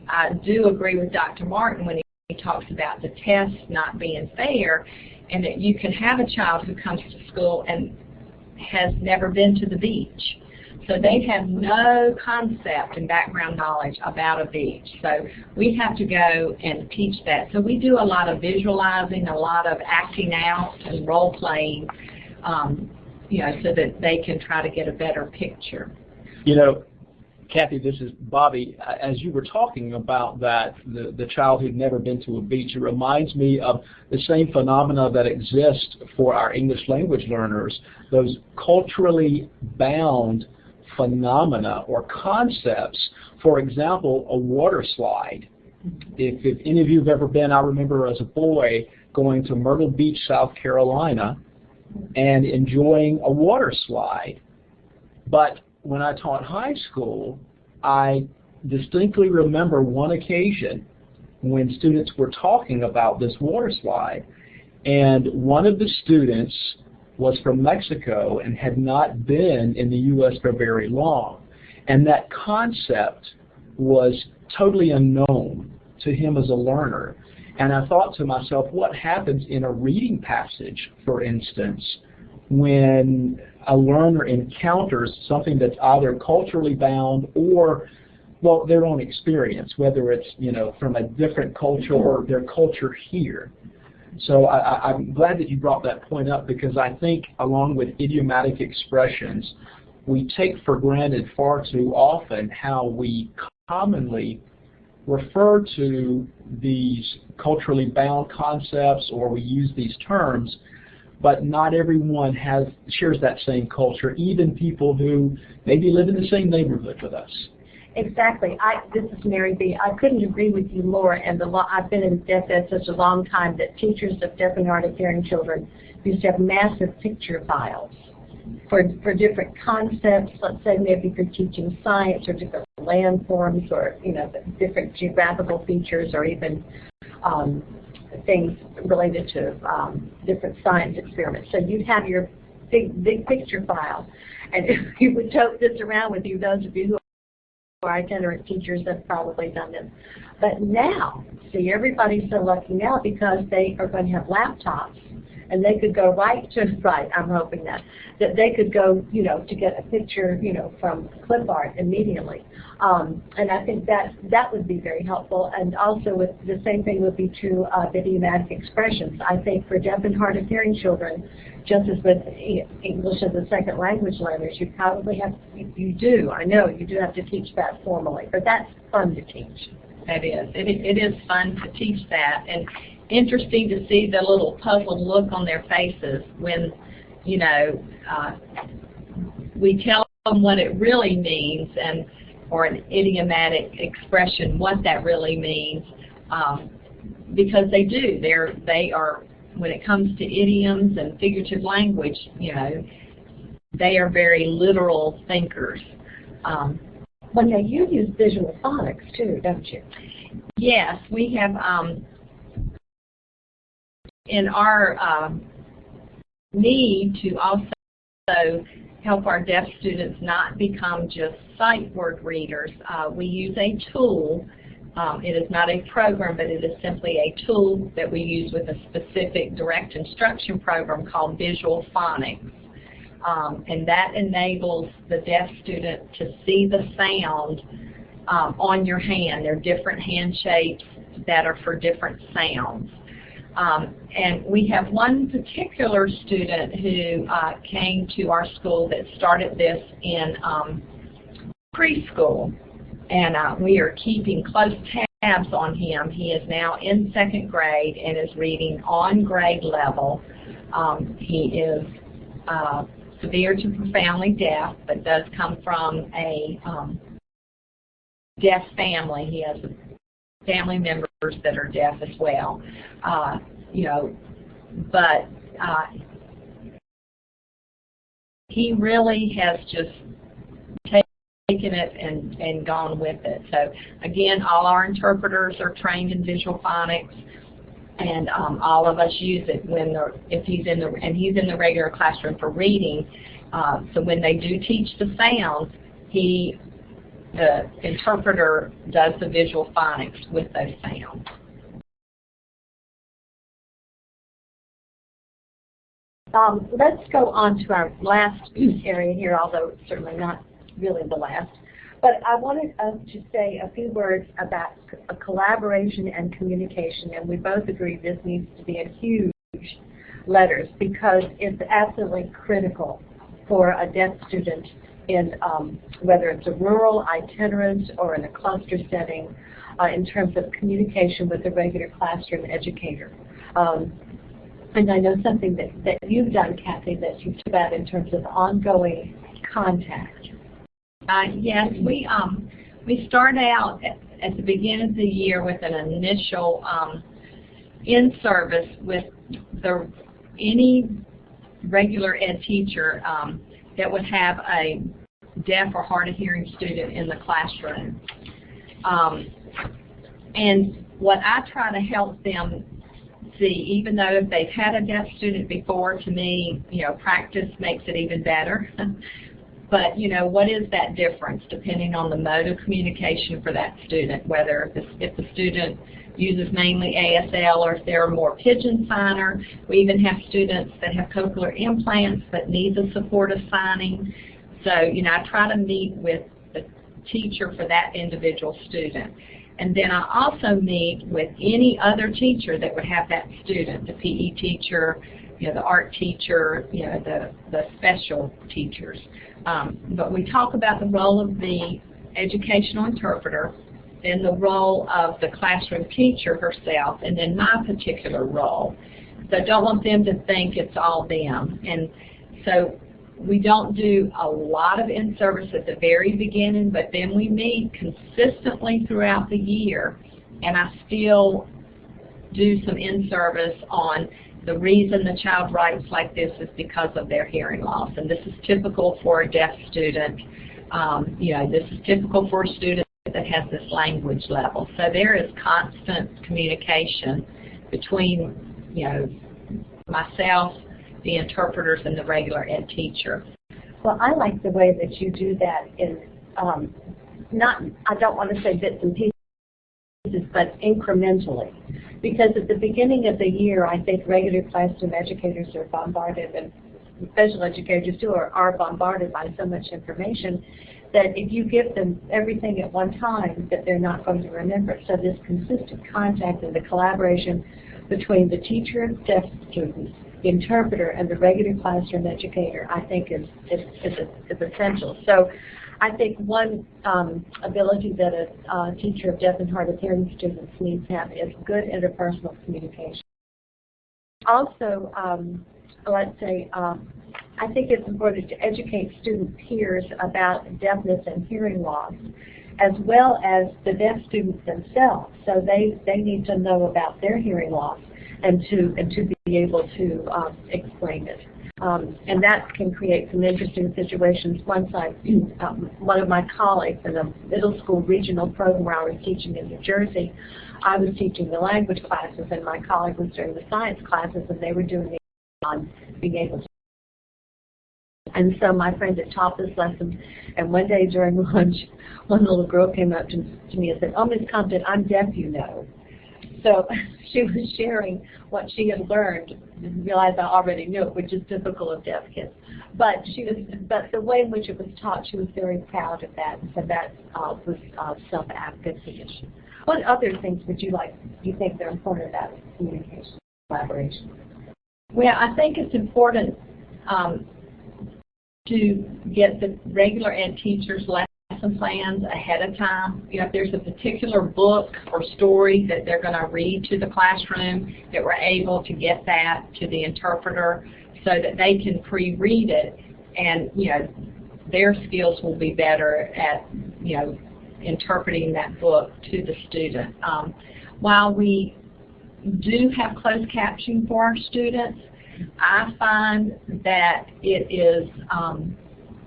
I do agree with Dr. Martin when he talks about the test not being fair, and that you can have a child who comes to school and has never been to the beach. So they have no concept and background knowledge about a beach. So we have to go and teach that. So we do a lot of visualizing, a lot of acting out and role playing, you know, so that they can try to get a better picture. You know, Kathy, this is Bobby. As you were talking about that, the child who'd never been to a beach, it reminds me of the same phenomena that exist for our English language learners, those culturally bound phenomena or concepts. For example, a water slide. If any of you have ever been, I remember as a boy going to Myrtle Beach, South Carolina, and enjoying a water slide. But when I taught high school, I distinctly remember one occasion when students were talking about this water slide, and one of the students was from Mexico and had not been in the U.S. for very long. And that concept was totally unknown to him as a learner. And I thought to myself, what happens in a reading passage, for instance, when a learner encounters something that's either culturally bound or, well, their own experience, whether it's, you know, from a different culture or their culture here. So I'm glad that you brought that point up, because I think along with idiomatic expressions, we take for granted far too often how we commonly refer to these culturally bound concepts, or we use these terms, but not everyone shares that same culture, even people who maybe live in the same neighborhood with us. Exactly. This is Mary B. I couldn't agree with you more, and I've been in deaf ed such a long time that teachers of deaf and hard of hearing children used to have massive picture files for different concepts. Let's say maybe if you're teaching science or different landforms, or, you know, different geographical features, or even things related to different science experiments. So you'd have your big picture file, and you would tote this around with you. Those of you who are itinerant teachers have probably done this. But now, see, everybody's so lucky now because they are going to have laptops, and they could go right, I'm hoping that they could go, you know, to get a picture, you know, from clip art immediately. And I think that would be very helpful. And also, with the same thing would be true of idiomatic expressions. I think for deaf and hard of hearing children, just as with English as a second language learners, you probably have, I know you do have to teach that formally, but that's fun to teach. That is. It is fun to teach that, and interesting to see the little puzzled look on their faces when, you know, we tell them what it really means, and or an idiomatic expression, what that really means, because they do. They are, when it comes to idioms and figurative language, you know, they are very literal thinkers. Well, now you use visual phonics too, don't you? Yes, we have. In our need to also help our deaf students not become just sight word readers, we use a tool. It is not a program, but it is simply a tool that we use with a specific direct instruction program called Visual Phonics. And that enables the deaf student to see the sound on your hand. There are different hand shapes that are for different sounds. And we have one particular student who came to our school that started this in preschool, and we are keeping close tabs on him. He is now in 2nd grade and is reading on grade level. He is severe to profoundly deaf, but does come from a deaf family. He has family members that are deaf as well. You know, but he really has just taken it and gone with it. So again, all our interpreters are trained in visual phonics, and all of us use it when he's in the regular classroom for reading. So when they do teach the sounds, the interpreter does the visual phonics with those sounds. Let's go on to our last area here, although it's certainly not really the last. But I wanted us to say a few words about collaboration and communication, and we both agree this needs to be in huge letters because it's absolutely critical for a deaf student in whether it's a rural, itinerant, or in a cluster setting in terms of communication with the regular classroom educator. And I know something that you've done, Kathy, that you've talked about in terms of ongoing contact. Yes, we start out at the beginning of the year with an initial in-service with any regular ed teacher that would have a deaf or hard of hearing student in the classroom. And what I try to help them see, even though if they've had a deaf student before, to me, practice makes it even better. But, what is that difference depending on the mode of communication for that student, whether if the student uses mainly ASL or if they're a more pigeon signer. We even have students that have cochlear implants but need the support of signing. So, I try to meet with the teacher for that individual student. And then I also meet with any other teacher that would have that student, the PE teacher, the art teacher, the special teachers. But we talk about the role of the educational interpreter, then the role of the classroom teacher herself, and then my particular role. So I don't want them to think it's all them. And so we don't do a lot of in-service at the very beginning, but then we meet consistently throughout the year, and I still do some in-service on the reason the child writes like this is because of their hearing loss. And this is typical for a deaf student. This is typical for a student that has this language level. So there is constant communication between, myself, the interpreters, and the regular ed teacher. Well, I like the way that you do that in, I don't want to say bits and pieces, but incrementally. Because at the beginning of the year, I think regular classroom educators are bombarded, and special educators too are bombarded by so much information that if you give them everything at one time, that they're not going to remember. So this consistent contact and the collaboration between the teacher and deaf students, the interpreter, and the regular classroom educator, I think is essential. So I think one ability that a teacher of deaf and hard of hearing students needs to have is good interpersonal communication. Also, let's say, I think it's important to educate student peers about deafness and hearing loss, as well as the deaf students themselves. So they need to know about their hearing loss and to be able to explain it. And that can create some interesting situations. Once one of my colleagues in a middle school regional program where I was teaching in New Jersey, I was teaching the language classes, and my colleague was doing the science classes, and they were doing it on being able to. And so my friend had taught this lesson, and one day during lunch, one little girl came up to me and said, "Oh, Miss Compton, I'm deaf, you know." So she was sharing what she had learned, and realized I already knew it, which is typical of deaf kids. But but the way in which it was taught, she was very proud of that, and so that was self-advocacy issue. What other things would you think are important about communication, collaboration? Well, I think it's important to get the regular ed teachers' lesson plans ahead of time. If there's a particular book or story that they're going to read to the classroom, that we're able to get that to the interpreter so that they can pre-read it, and their skills will be better at interpreting that book to the student. While we do have closed captioning for our students, I find that it is,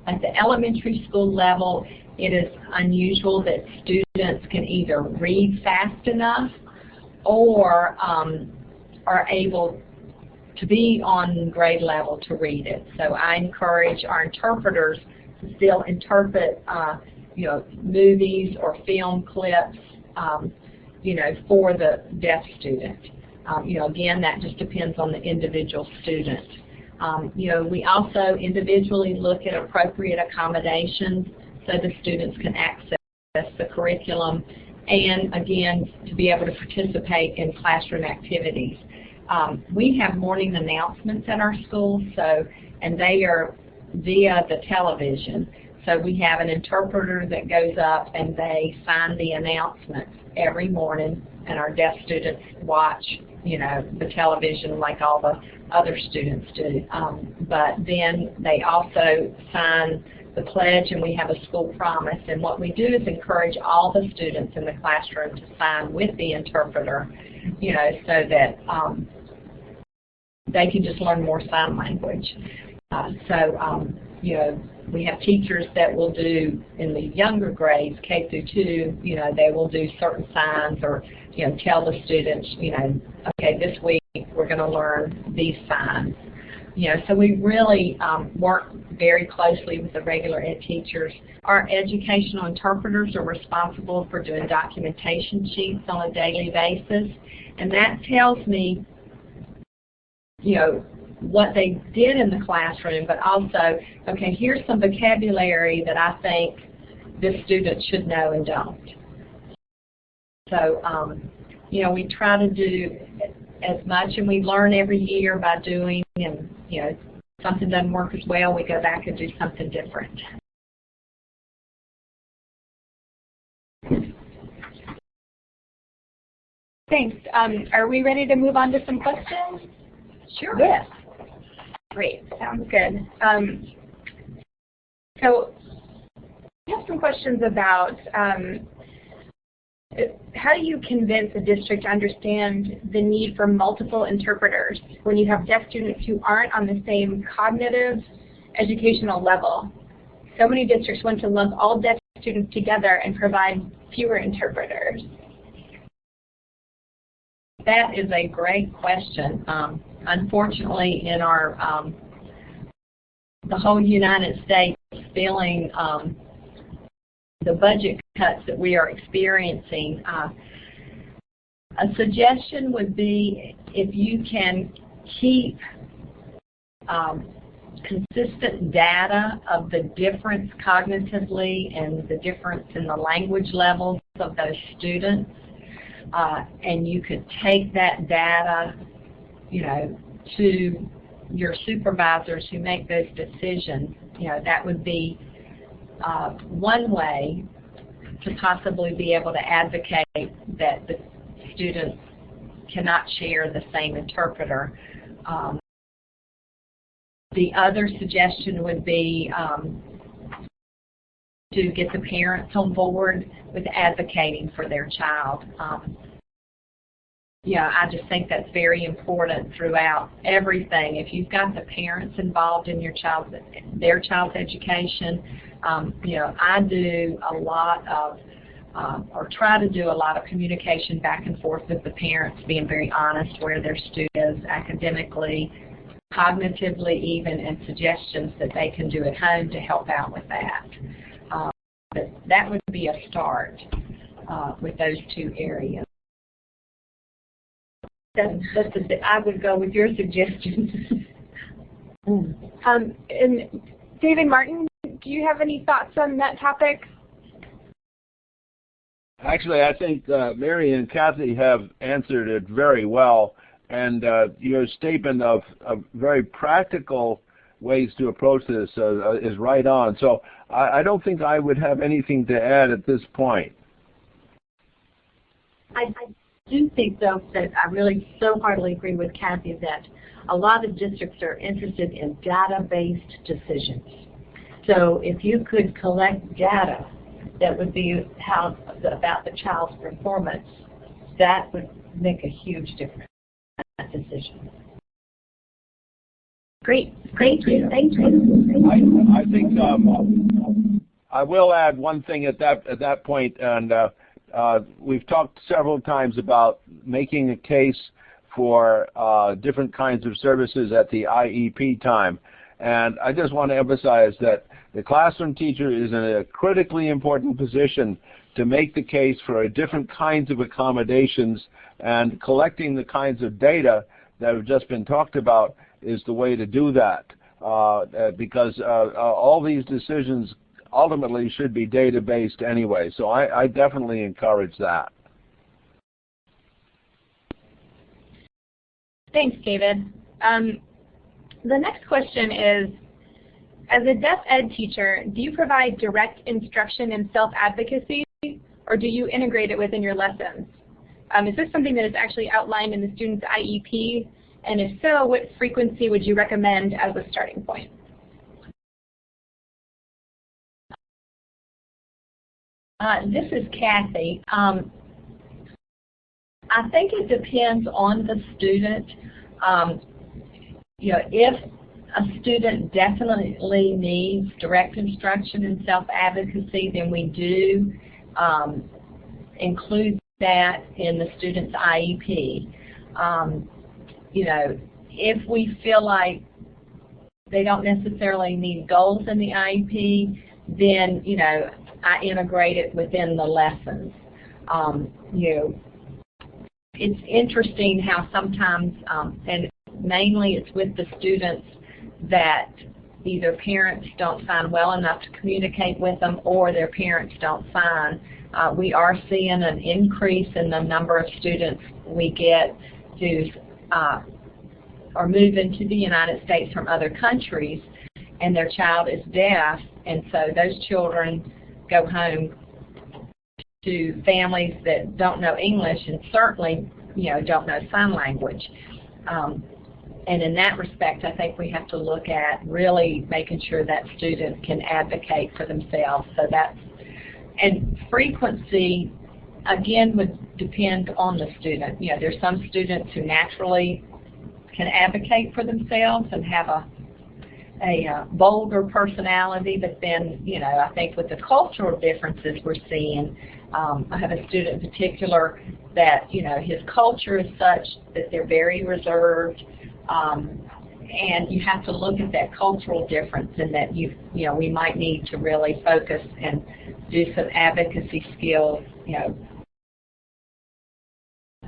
at the elementary school level, it is unusual that students can either read fast enough or are able to be on grade level to read it. So I encourage our interpreters to still interpret movies or film clips for the deaf student. Again, that just depends on the individual student. We also individually look at appropriate accommodations so the students can access the curriculum and, again, to be able to participate in classroom activities. We have morning announcements at our school, and they are via the television. So we have an interpreter that goes up and they sign the announcements every morning, and our deaf students watch, the television like all the other students do. But then they also sign the pledge, and we have a school promise. And what we do is encourage all the students in the classroom to sign with the interpreter, so that they can just learn more sign language. We have teachers that will do, in the younger grades, K through 2, they will do certain signs or, tell the students, okay, this week we're going to learn these signs. So we really work very closely with the regular ed teachers. Our educational interpreters are responsible for doing documentation sheets on a daily basis, and that tells me, what they did in the classroom, but also, okay, here's some vocabulary that I think this student should know and don't. So, we try to do as much, and we learn every year by doing, and, if something doesn't work as well, we go back and do something different. Thanks. Are we ready to move on to some questions? Sure. Yes. Great. Sounds good. So I have some questions about how do you convince a district to understand the need for multiple interpreters when you have deaf students who aren't on the same cognitive educational level? So many districts want to lump all deaf students together and provide fewer interpreters. That is a great question. Unfortunately, in our the whole United States, feeling the budget cuts that we are experiencing, a suggestion would be if you can keep consistent data of the difference cognitively and the difference in the language levels of those students, and you could take that data, to your supervisors who make those decisions, that would be one way to possibly be able to advocate that the students cannot share the same interpreter. The other suggestion would be to get the parents on board with advocating for their child. I just think that's very important throughout everything. If you've got the parents involved in their child's education, I do a lot of, or try to do a lot of communication back and forth with the parents, being very honest where their student is academically, cognitively even, and suggestions that they can do at home to help out with that. But that would be a start with those two areas. I would go with your suggestion. And David Martin, do you have any thoughts on that topic? Actually, I think Mary and Kathy have answered it very well, and your statement of very practical ways to approach this is right on. So I don't think I would have anything to add at this point. I do think, though, that I really so heartily agree with Kathy that a lot of districts are interested in data-based decisions. So if you could collect data that would be about the child's performance, that would make a huge difference in that decision. Great. Thank you. Thank you. I think I will add one thing at that point, and we've talked several times about making a case for different kinds of services at the IEP time. And I just want to emphasize that the classroom teacher is in a critically important position to make the case for different kinds of accommodations, and collecting the kinds of data that have just been talked about is the way to do that, because all these decisions ultimately should be data-based anyway. So I definitely encourage that. Thanks, David. The next question is, as a deaf ed teacher, do you provide direct instruction in self-advocacy, or do you integrate it within your lessons? Is this something that is actually outlined in the student's IEP? And if so, what frequency would you recommend as a starting point? This is Kathy. I think it depends on the student. If a student definitely needs direct instruction in self-advocacy, then we do include that in the student's IEP. If we feel like they don't necessarily need goals in the IEP, then, I integrate it within the lessons. It's interesting how sometimes, and mainly it's with the students that either parents don't find well enough to communicate with them, or their parents don't find. We are seeing an increase in the number of students we get who are moving to the United States from other countries, and their child is deaf, and so those children go home to families that don't know English and certainly, don't know sign language. And in that respect, I think we have to look at really making sure that students can advocate for themselves. So and frequency, again, would depend on the student. There's some students who naturally can advocate for themselves and have a bolder personality, but then, I think with the cultural differences we're seeing, I have a student in particular that, his culture is such that they're very reserved, and you have to look at that cultural difference, and that we might need to really focus and do some advocacy skills,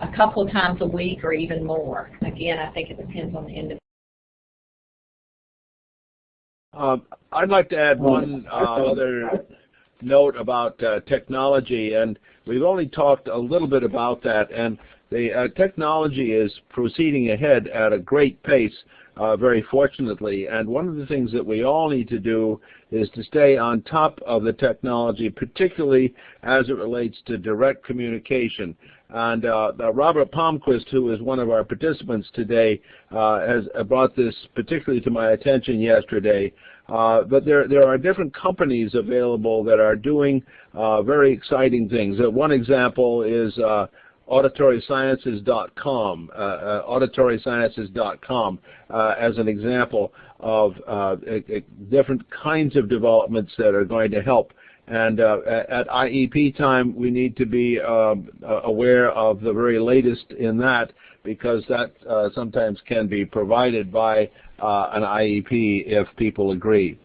a couple of times a week or even more. Again, I think it depends on the individual. I'd like to add one other note about technology, and we've only talked a little bit about that, and the technology is proceeding ahead at a great pace, very fortunately, and one of the things that we all need to do is to stay on top of the technology, particularly as it relates to direct communication. And Robert Palmquist, who is one of our participants today, has brought this particularly to my attention yesterday. But there are different companies available that are doing very exciting things. One example is auditory-sciences.com, auditory-sciences.com as an example of different kinds of developments that are going to help. And at IEP time, we need to be aware of the very latest in that, because that sometimes can be provided by an IEP if people agree.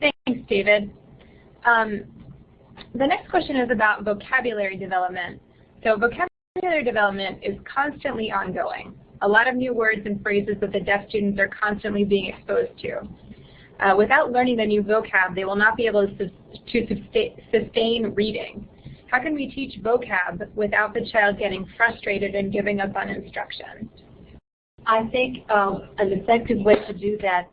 Thanks, David. The next question is about vocabulary development. So vocabulary development is constantly ongoing. A lot of new words and phrases that the deaf students are constantly being exposed to. Without learning the new vocab, they will not be able to sustain reading. How can we teach vocab without the child getting frustrated and giving up on instruction? I think an effective way to do that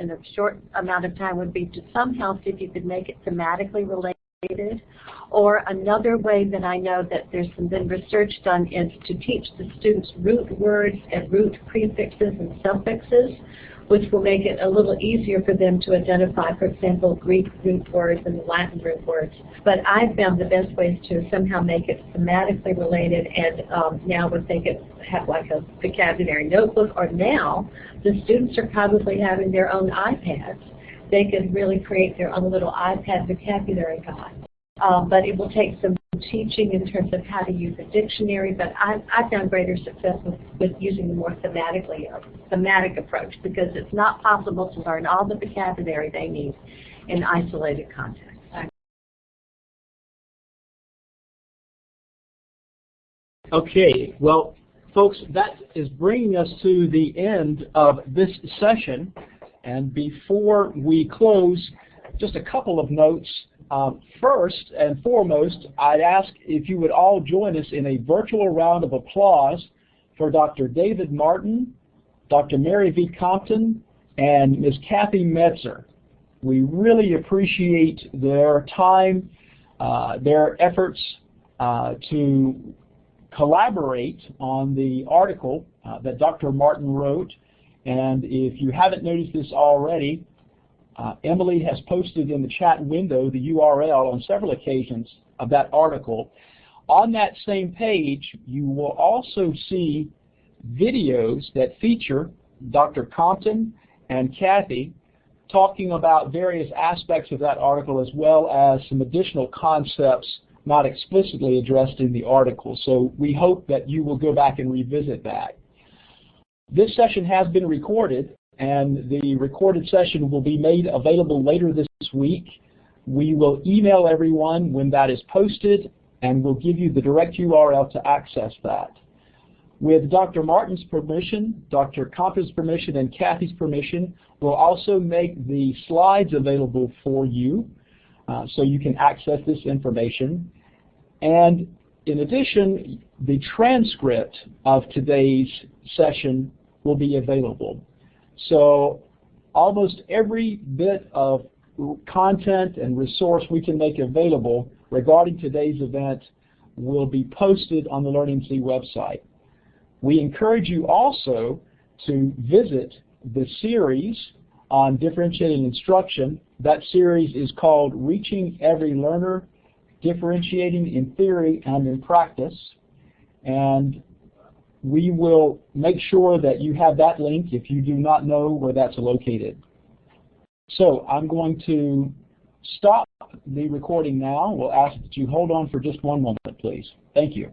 in a short amount of time would be to somehow see if you could make it thematically related. Or another way that I know that there's been research done is to teach the students root words and root prefixes and suffixes, which will make it a little easier for them to identify, for example, Greek root words and Latin root words. But I found the best ways to somehow make it thematically related, and now if they could have like a vocabulary notebook, or now the students are probably having their own iPads. They can really create their own little iPad vocabulary guide. But it will take some teaching in terms of how to use a dictionary, but I've found greater success with using the more thematic approach, because it's not possible to learn all the vocabulary they need in isolated context. Okay, well, folks, that is bringing us to the end of this session. And before we close, just a couple of notes. First and foremost, I'd ask if you would all join us in a virtual round of applause for Dr. David Martin, Dr. Mary V. Compton, and Ms. Kathy Metzer. We really appreciate their time, their efforts to collaborate on the article that Dr. Martin wrote. And if you haven't noticed this already, Emily has posted in the chat window the URL on several occasions of that article. On that same page, you will also see videos that feature Dr. Compton and Kathy talking about various aspects of that article, as well as some additional concepts not explicitly addressed in the article. So we hope that you will go back and revisit that. This session has been recorded, and the recorded session will be made available later this week. We will email everyone when that is posted, and we'll give you the direct URL to access that. With Dr. Martin's permission, Dr. Compton's permission, and Kathy's permission, we'll also make the slides available for you so you can access this information. And in addition, the transcript of today's session will be available. So almost every bit of content and resource we can make available regarding today's event will be posted on the LearnMC website. We encourage you also to visit the series on differentiating instruction. That series is called Reaching Every Learner, Differentiating in Theory and in Practice. And we will make sure that you have that link if you do not know where that's located. So I'm going to stop the recording now. We'll ask that you hold on for just one moment, please. Thank you.